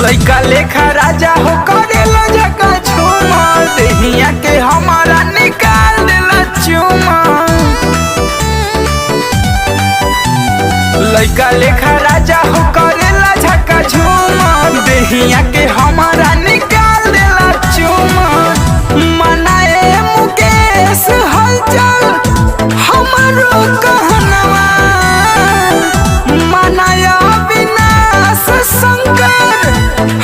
लइका लेखा राजा हो करेला जका झूमा देहिया के हमारा निकाल देला चुमा लइका लेखा राजा हो करेला झका झूमा देहिया के हमारा निकाल देला चुमा मनाए मुकेश हलचल हमारो कहनवा मनाया विनाश शंकर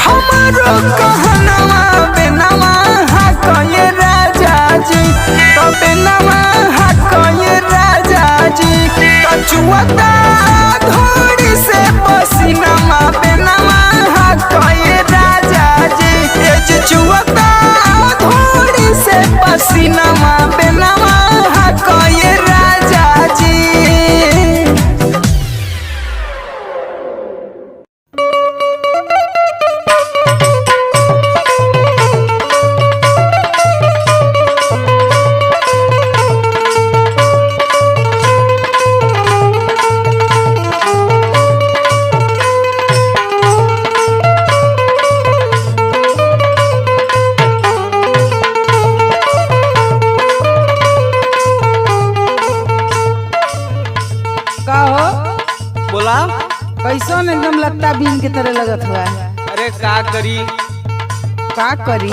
हमारो कहनवा बेनवा हकोए राजा जी तो बेनवा हकोए राजा जी तो चुवता धोड़ी से पसीनवा बेनवा हकोए राजा जी ए चुवता धोड़ी से पसीनवा बेनवा हकोए राजा जी कुत्ता बीन के तरह लगत हुआ। अरे का करी? का करी?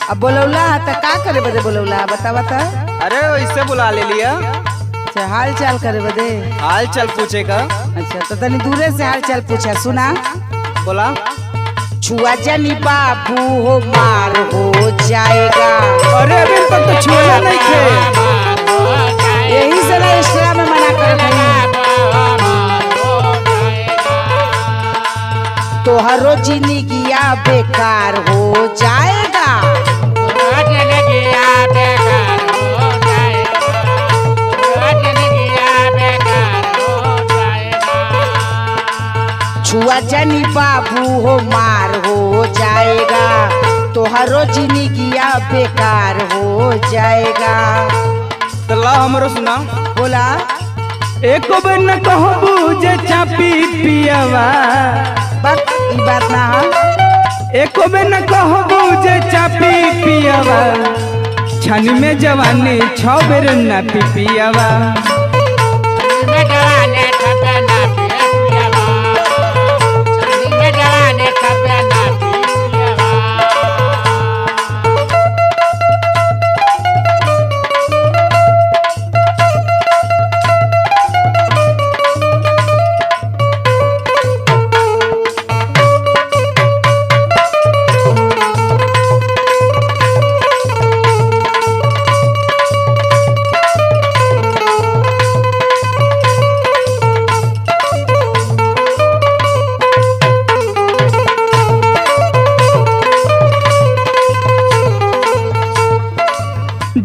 अब बोलौला तो का करे बदे बोलौला बता बता। अरे वैसे बुला ले लिया। अच्छा हाल चाल करे बदे? हाल चाल पूछे का। अच्छा तो तनी दूरे से हाल चाल पूछा। सुना बोला। छुआ जानी बाबू हो मार हो जाएगा। अरे अभी तक तो छुआ नहीं थे। यही से ना एक्स्ट्रा में मना कर तोहरो जिंदगिया बेकार हो जाएगा। छुआ जानी बाबू हो मार हो जाएगा। तोहरो जिंदगिया बेकार हो जाएगा। तल्ला हमरो सुना। बोला। एको बेर न कहबू जे चापी पियावा। बात ई बात ना है। एको बेर न कहबू जे चापी पियावा। छन में जवानी 6 बेर न पियावा।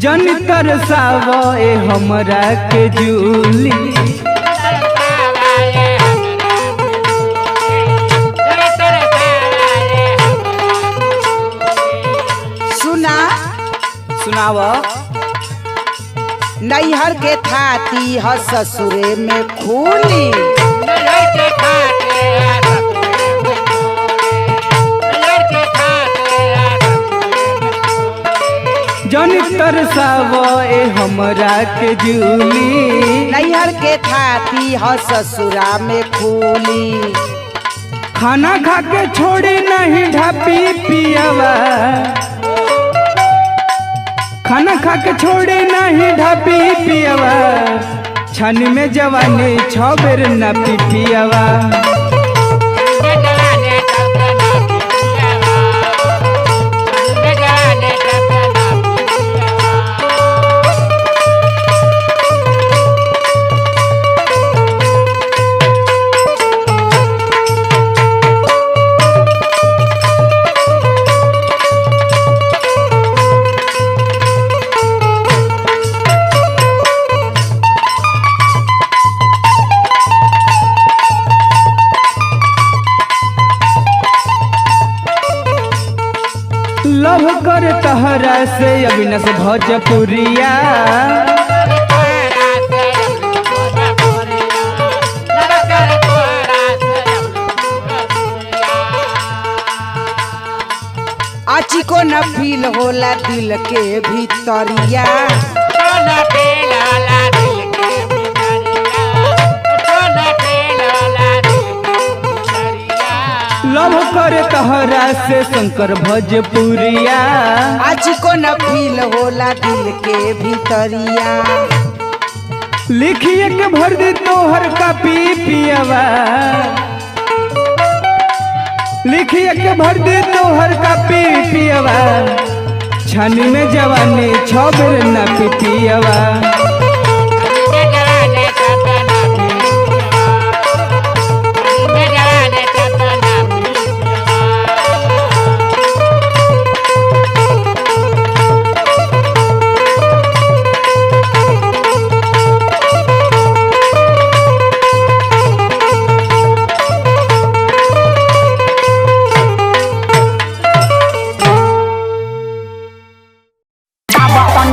जन तरसावा ए हमरा के जूली। सुना सुनावा। नैहर के थाती ह ससुरे में खूली। जन तरसावा ए हमरा के जूली। नैहर के थाती ह ससुरा में खूली। खाना खा के छोड़ी नहीं ढापी पियावा। खाना खा के छोड़ी नहीं ढापी पियावा। छन में जवानी 6 बेर न पियावा। लव कर तहरा से अविनाश भोजपुरिया। आची को न फील होला दिल के भीतरिया। लव करे तहरा से शंकर भोजपुरिया। आज को न फील होला दिल के भीतरिया। लिखिए के भर दे तोहर कापी पियावा। लिखिए के भर दे तोहर कापी पियावा। छन में जवानी 6 बेर न पियावा।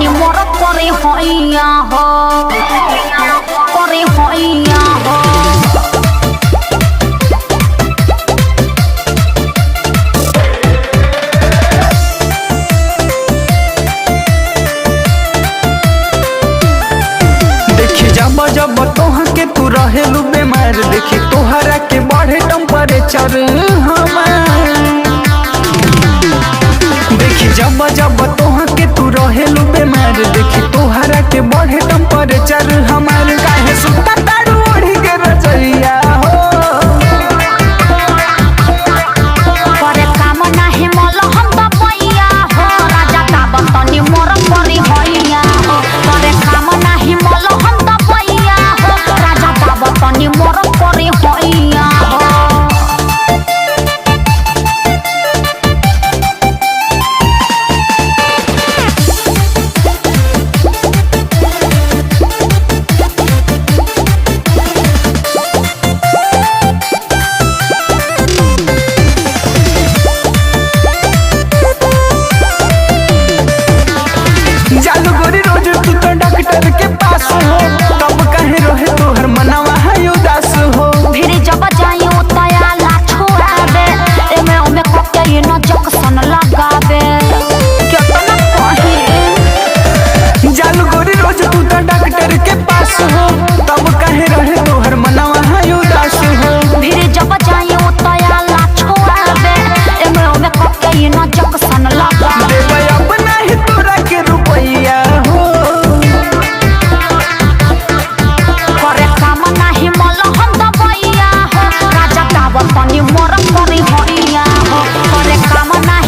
मोर करे होइया चर हमार। देखी जब जब तोहा के तू रहेलू बेमार, देखी तोहरा के बढ़े टेम्परेचर हमार। काहे सुता तारू ओढ़ी के रजैया हो, करे काम नाही मल हम दबैया हो, राजा ताबत तनी मोर परी हैया हो। करे काम नाही मल हम दबैया हो, राजा ताबत तनी मोर परी हैया हो। जालू गोरी रोज तू तो डॉक्टर के पास हो, तब कहे रहे तोहर मनवा है उदास हो। फिर जब जाई उतया ला छोड़ाबे, एमे ओमे कके ये न जंक्शन लगाबे। केतना कही जालू गोरी रोज तू तो डॉक्टर के पास हो, तब कहे रहे तोहर मनवा है उदास हो। फिर जब जाई उतया ला छोड़ाबे, एमे ओमे कके ये न जंक्शन लगाबे। देबै अब नहीं तोरा के रुपैया हो, करे काम नाही मल हम दबैया हो, राजा ताबत तनी मोर परी हैया हो। करे काम नाही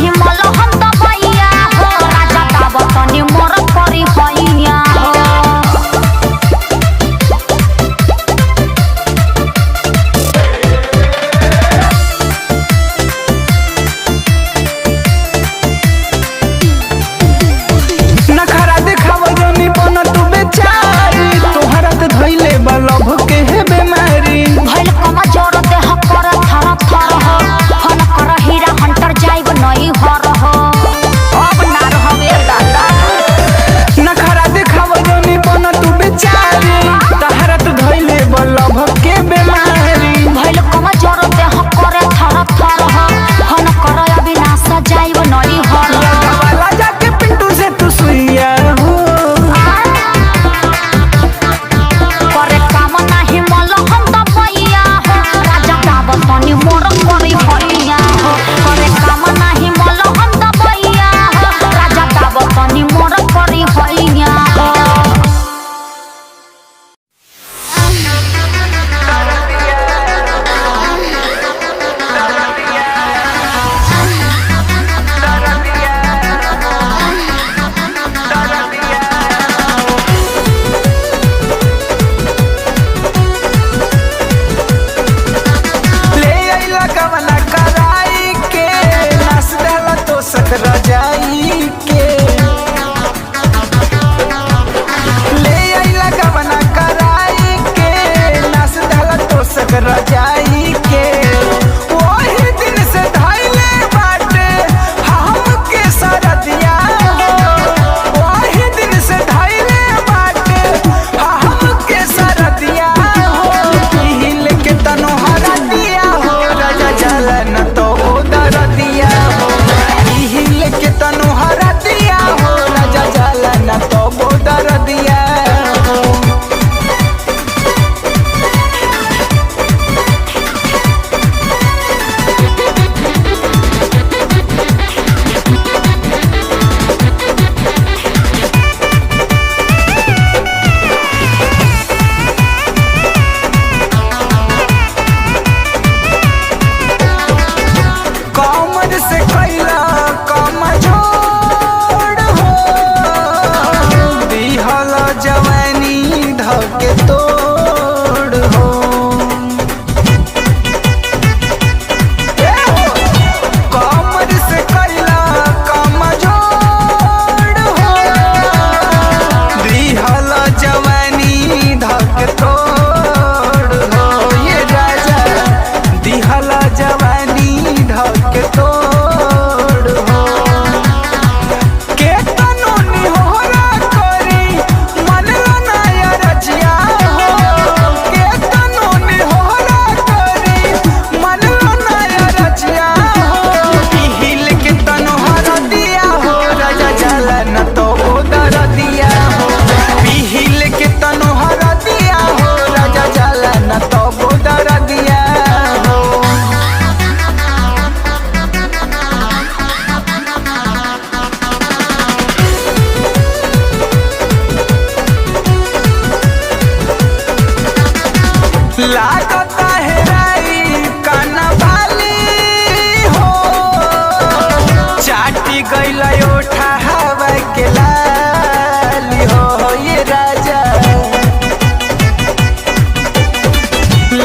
गइला ओठा हवा के लाली हो ये राजा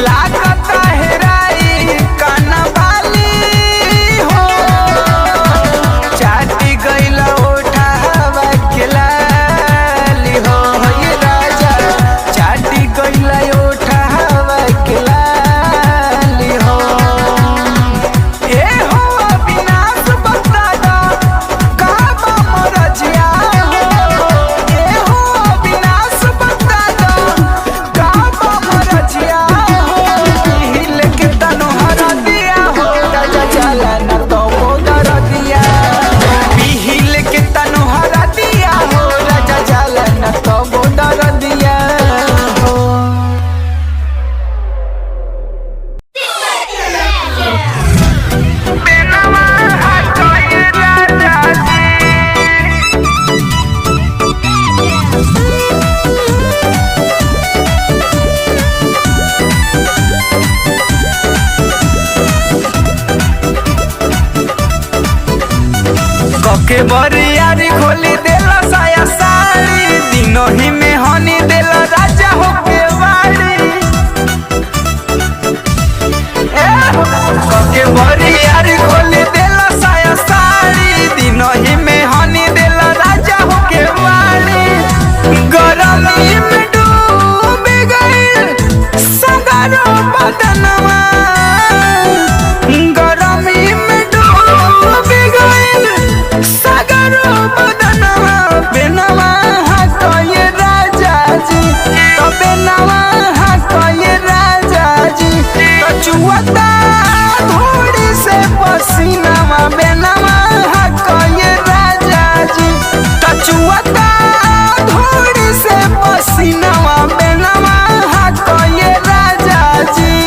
लागता हेराई कनवाली हो चाटी गइला ओठा हवा के लाली हो ये राजा चाटी गइला ओठा हवा के लाली हो ए हो विनाश बता दो काबा मरजिया हो ए हो विनाश बता दो काबा मरजिया हो हिल के तनो हरा दिया हो राजा चला न तो दर दिया हिल के तनो हरा दिया हो राजा चला न तो दर दिया हो बेनवा हटोए राजा जी कके बरियारी खोली देला साया साड़ी दिनो ही में हनी देला राजा होके वाड़ी कके बरियारी खोली देला साया साड़ी दिनो ही में हनी देला राजा होके वाड़ी गरमी में डूब गइल सगरो बदनवा गरमी में डूब गइल सगरो बदनवा बेनवा हटोए राजा जी तो बेनवा हटोए राजा जी तो चुवता धूड़ी से पसीनावा बेनवा हटोए राजा जी तो चुवता धूड़ी से पसीनावा बेनवा हटोए राजा जी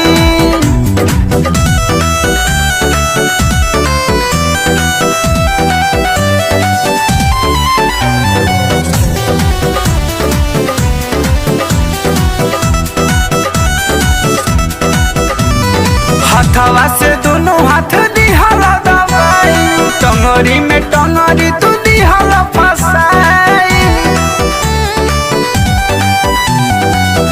हथवा से दोनों हाथ दिहला दवाई टंगरी में टंगरी तू दिहला फसाई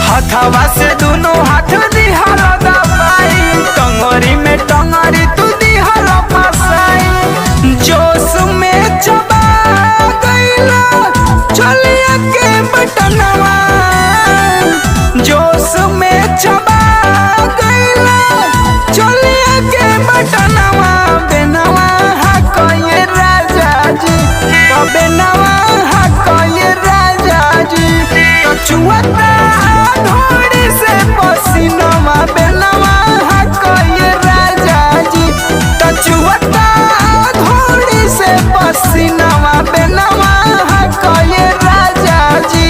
हथवा से दोनों हाथ दिहला दवाई टंगरी में टंगरी तू दिहला फसाई जोश में चबा गइला चलिया के बटनवा जोश में चबा गइला चलिया के बटनवा बेनवा हकोए राजा जी तो बेनवा हकोए राजा जी तो चुवता धोड़ी से पसीनवा बेनवा हकोए राजा जी तो चुवता धोड़ी से पसीनवा बेनवा हकोए राजा जी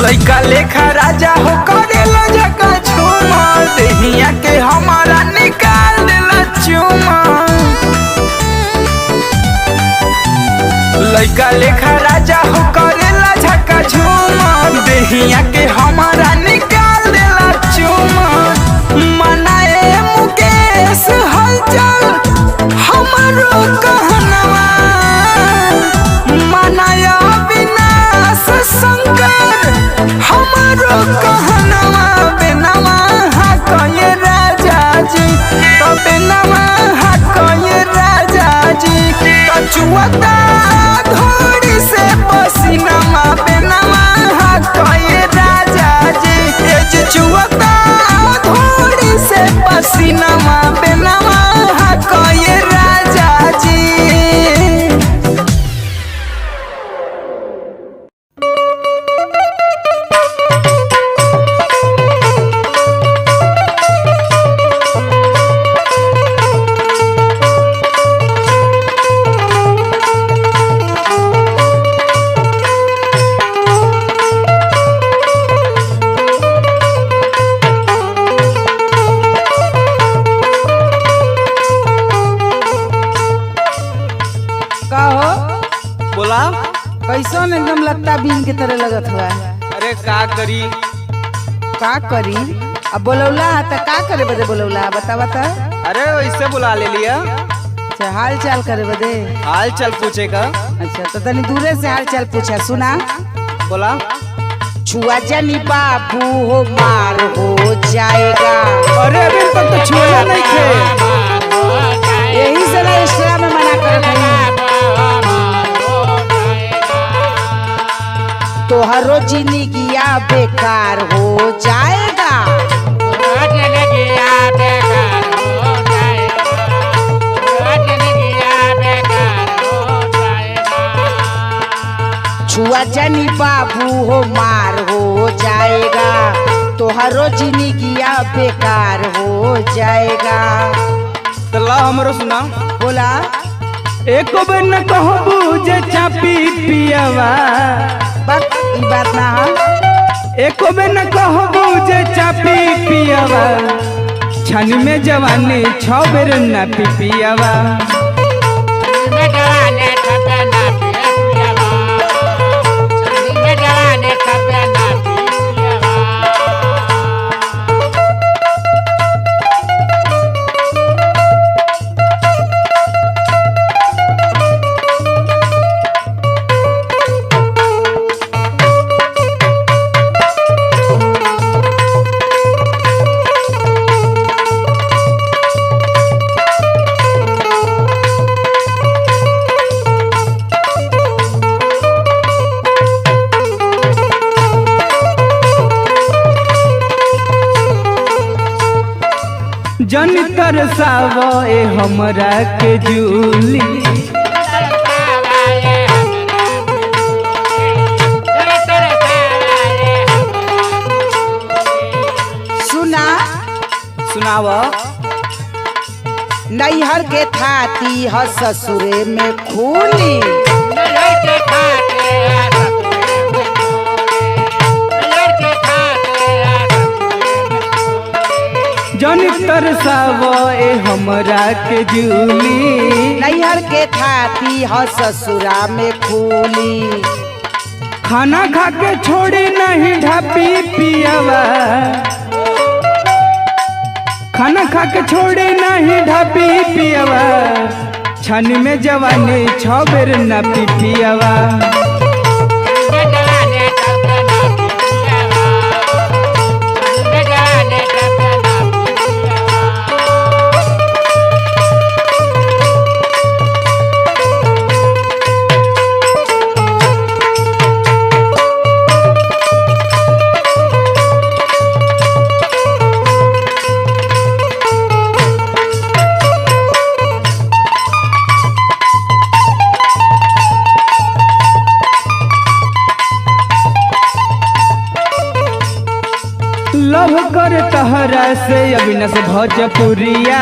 लइका लेखा राजा हो करेला जका झूमा देहिया के हमारा निकाल देला चुमा लइका लेखा राजा हो करेला झका झूमा देहिया के हमारा निकाल देला चुमा मनाए मुकेश हलचल हमारो कहनवा मनाया विनाश शंकर हमारो कहनवा बेनवा हकोए राजा जी तो बेनवा हकोए राजा जी तो चुवता धोड़ी से पसीनवा बेनवा हकोए राजा जी ए जे चुवता धोड़ी से पसीनवा बेनवा हकोए राजा जी कैसन एकदम लगता बीन के तरह लगत हुआ। अरे का करी। का करी? अब बोलौला त का करे बदे बोलौला बता बता। अरे वैसे बुला ले लिया। अच्छा हाल चाल करे बदे? हाल चाल पूछे का। अच्छा तो तनी दूरे से हाल चाल पूछा। सुना बोला। छुआ जानी बाबू हो मार हो जाएगा। अरे अभी तक तो छुआ नहीं थे। यही से ना एक्स्ट्रा में मना कर रही। तोहरो जिंदगिया बेकार हो जाएगा। छुआ जानी बाबू हो मार हो जाएगा। तोहरो जिंदगिया बेकार हो जाएगा। तो ला हमरो सुना। बोला। एक बेर न कहबू जे चापी पियावा। बक ई बात ना हम। एक बेर न कहबू जे चापी पियावा। छन में जवानी 6 बेर न पियावा। जन तरसाव ए हमरा के जूली। सुना सुनाव। नैहर के थाती ह ससुरे में खूली। जन तरसाव ए हमरा के जूली। नैहर के थाती ह ससुरा में खूली। खाना खा के छोड़ी नहीं ढापी पियावा। खाना खा के छोड़ी नहीं ढापी पियावा। छन में जवानी 6 बेर न पियावा। लव कर तहरा से अविनाश भोजपुरिया।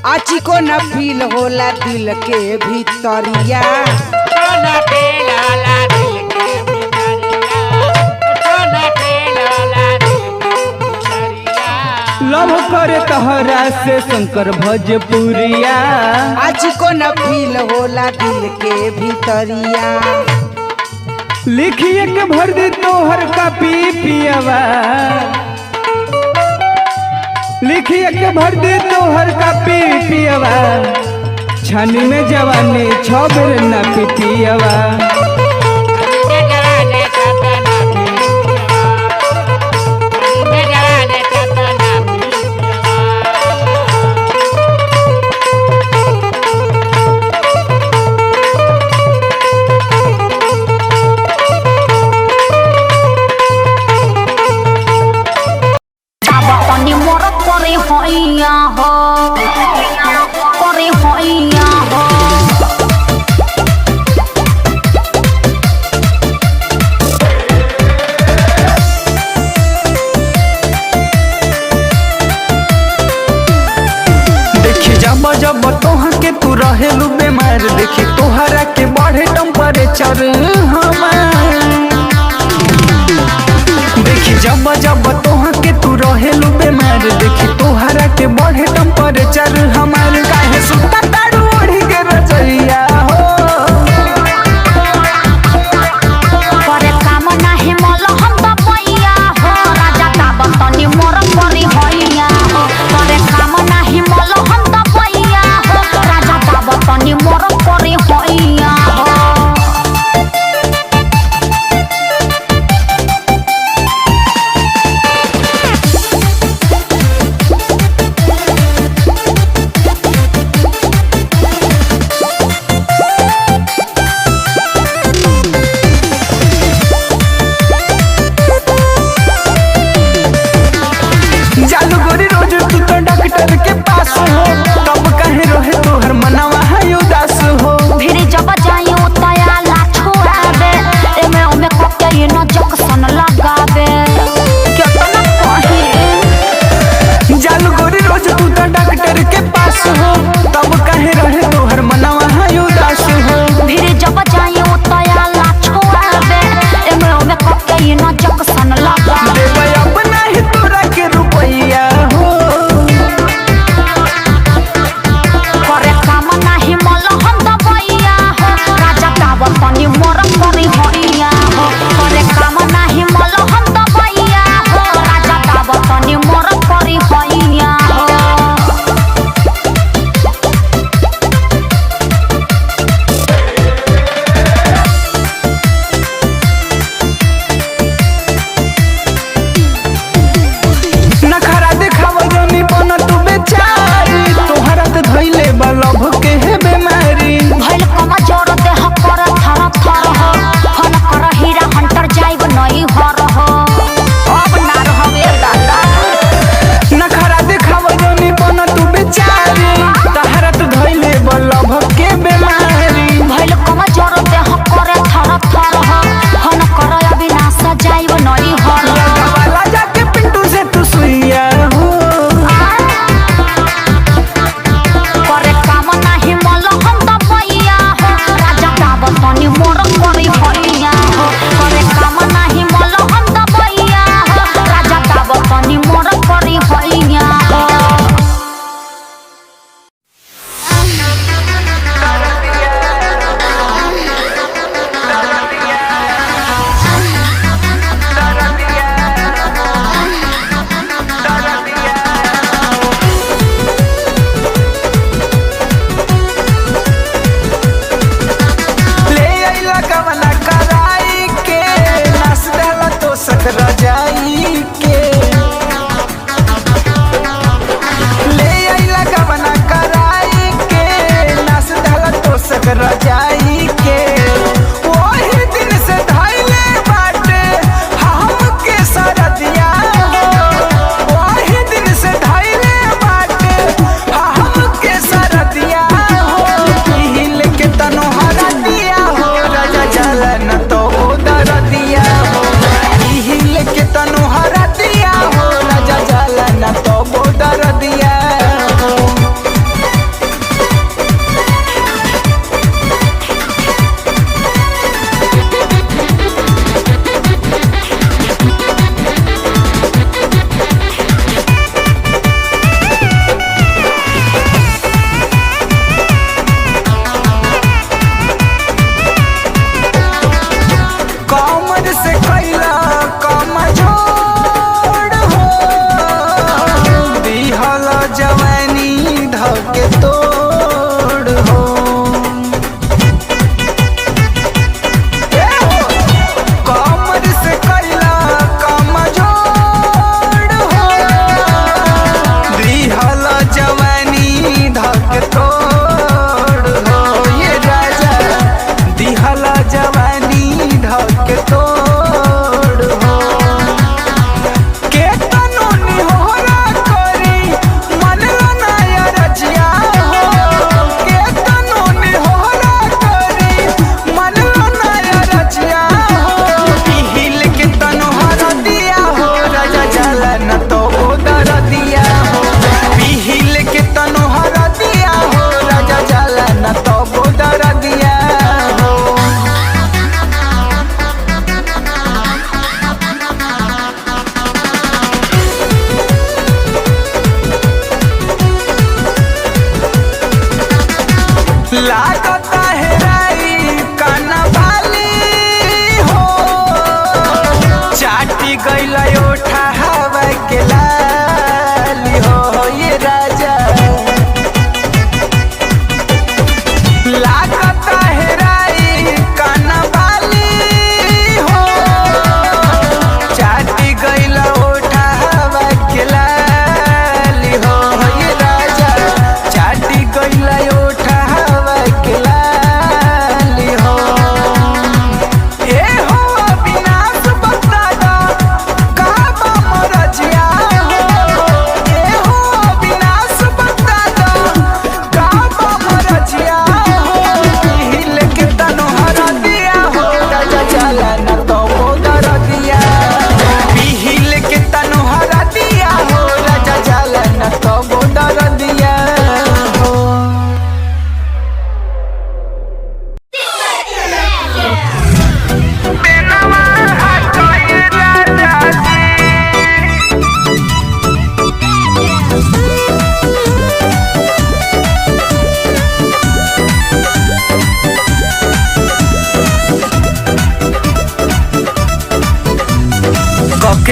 आची को न फील होला दिल के भीतरिया। लव करे तहरा से शंकर भोजपुरिया। आज को न फील होला दिल के भीतरिया। लिखिए के भर दे तोहर कापी पियावा। लिखिए के भर दे तोहर कापी पियावा। छानी में जवानी 6 बेर न पियावा। जब तोहा के तू रहेलू बेमार। देखी तोहरा के बढ़े टेम्परेचर हमार। देखी जब तोहा के के बढ़े टेम्परेचर हमार काहे सुता तारू ओढ़ी के रजैया हो करे काम नाही मल हम दबैया हो राजा दाबतनी मोर परी होइया हो करे काम नाही मल हम दबैया हो राजा दाबतनी मोर परी होइया हो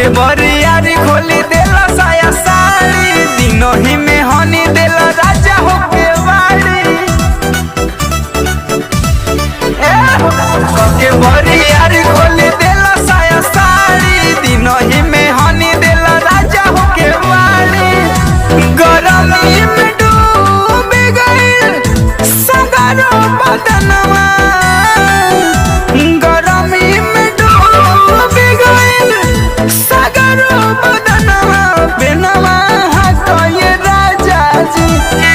के बरियारी खोली देला साया साड़ी दिनों ही में हनी देला राजा होके वाड़ी के बरियारी खोली देला साया साड़ी दिनों ही में हनी देला राजा होके वाड़ी गरमी में डूब गइल सगरो बदनवा गरमी में डूब गइल सगरो बदनवा बेनवा हकये राजा जी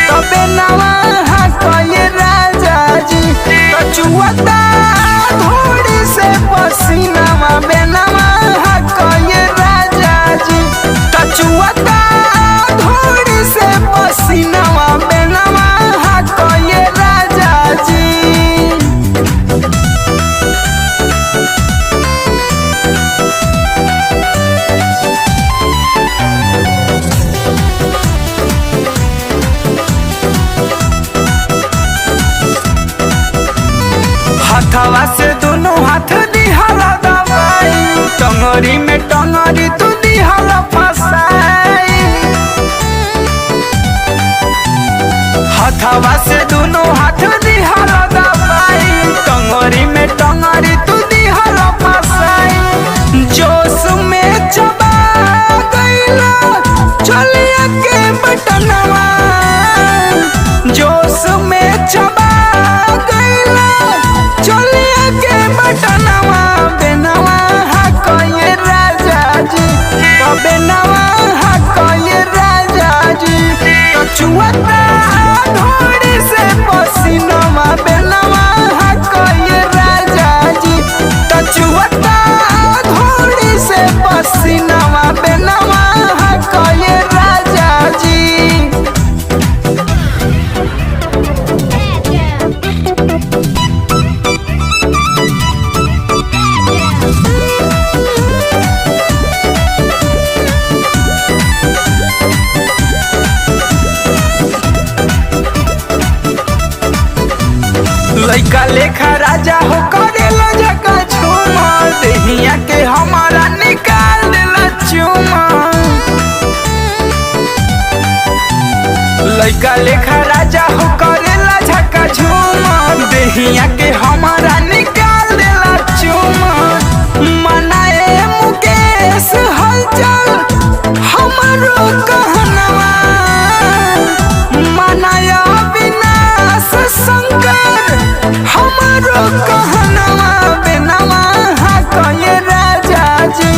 तो बेनवा हकये राजा जी तो चुवता धूड़ी से पसीनावा बेनवा हकये राजा जी तो चुवता धूड़ी से पसीनावा बेनवा हकये राजा जी। हथवा से दोनों हाथ दिहला दबाई टंगरी में टंगरी तू दिहला फसाई हथवा से दोनों हाथ दिहला दबाई टंगरी में टंगरी तू दिहला फसाई जोश में चबा गइला चलिया के बटनवा जोश में चबा गइला चलिया के बटनवा बेनवा हकये राजा जी तो बेनवा हकये राजा जी तो चुवता धूड़ी से पसीनवा बेनवा हकये राजा जी तो चुवता धूड़ी से पसीनवा बेनवा हकये राजा जी। लइका लेखा राजा हो करेला जका झूमा देहिया के हमारा निकाल देला चुमा लइका लेखा राजा हो करेला झका झूमा देहिया के हमारा निकाल देला चुमा मनाए मुकेश हलचल हमारो कहनवा मनाया विनाश शंकर हमारो कहनवा बेनवा हकये राजा जी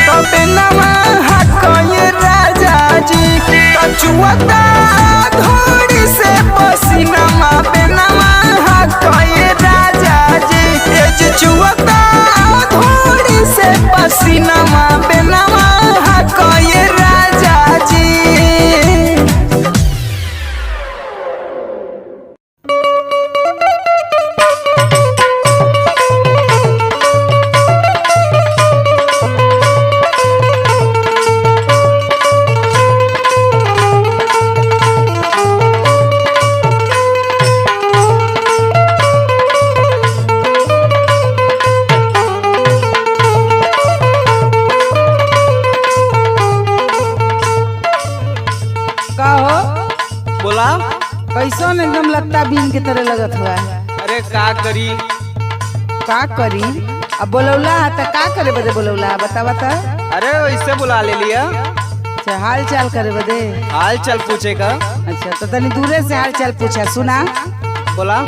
तो बेनवा हकये राजा जी तो चुवता धूड़ी से पसीनवा बेनवा हकये राजा जी ए चुवता धूड़ी से पसीनवा बेनवा हकये राजा जी। का हो बोला कैसन एकदम लगता बीन के तरह लगत हुआ है। अरे का करी का करी अब बोलौला त का करे बदे बोलौला बता बता। अरे वैसे बुला ले लिया अच्छा हाल चाल करे बदे। हाल चल पूछे का। अच्छा तो तनी दूरे से हाल चाल पूछा सुना बोला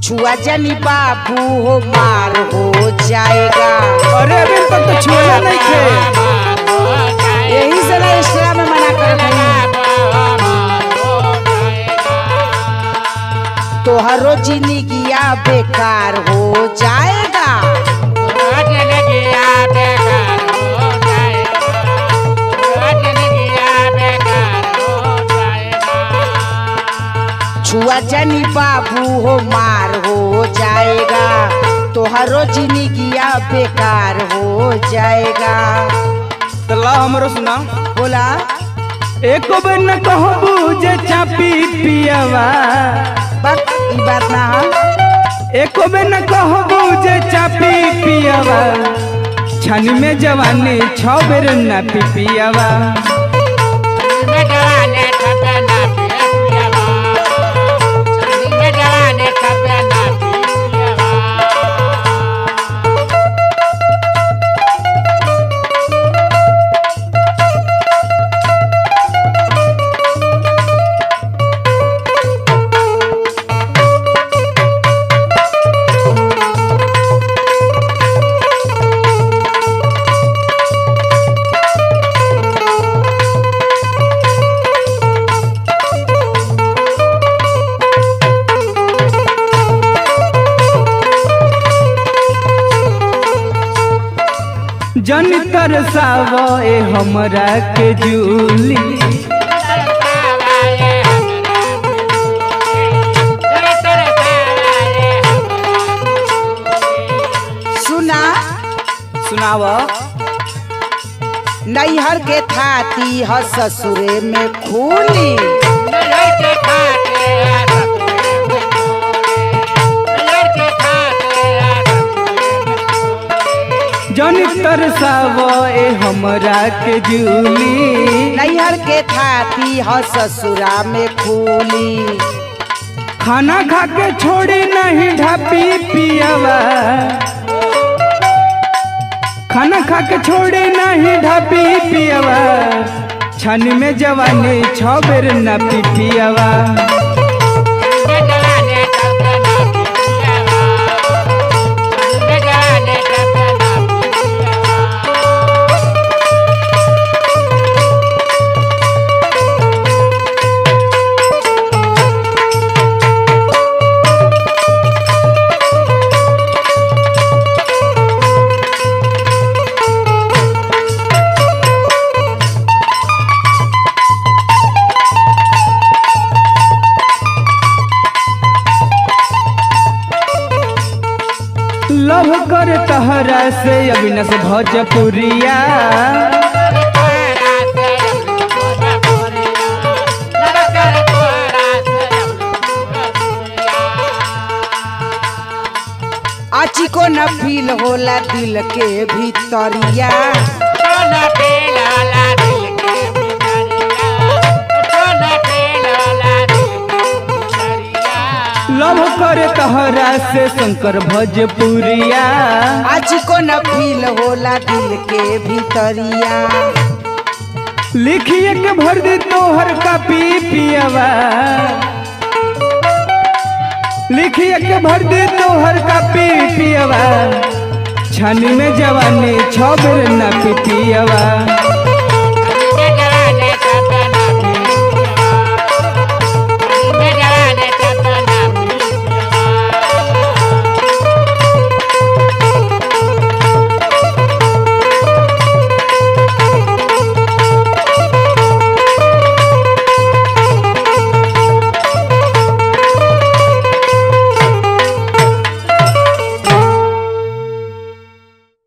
छुआ जानी बाबू हो मार हो जाएगा। अरे अभी तक तो छुआ नहीं थे यही से ना एक्स्ट्रा में मना कर रही तोहरो जिंदगिया बेकार हो जाएगा। छुआ जानी बाबू हो मार हो जाएगा तोहरो जिंदगिया बेकार हो जाएगा। तल्ला हमरो सुना बोला एक बेर न कहबू जे चापी पियावा बात ई बात ना एक बेर न कहबू जे चापी पियावा छन में जवानी 6 बेर ना पिपियावा जन तरसावो ए हमरा के जूली सुना सुनाव नैहर के थाती ह ससुरे में खूली जन तरसावो ए हमरा के जूली नैहर के थाती ह ससुरा में खूली खाना खा के छोड़ी नहीं ढापी पियावा खाना खा के छोड़ी नहीं ढापी पियावा छन में जवानी 6 बेर ना पिपियावा लव कर तहरा से अविनाश भोजपुरिया आची को न फील होला दिल के भीतरिया लव कर तहरा से शंकर भोजपुरिया आची को न फील होला दिल के भीतरिया लिखिए के भर दे तोहर कापी पियावा लिखिए के भर दे तोहर कापी पियावा छन में जवानी 6 बेर ना पिपियावा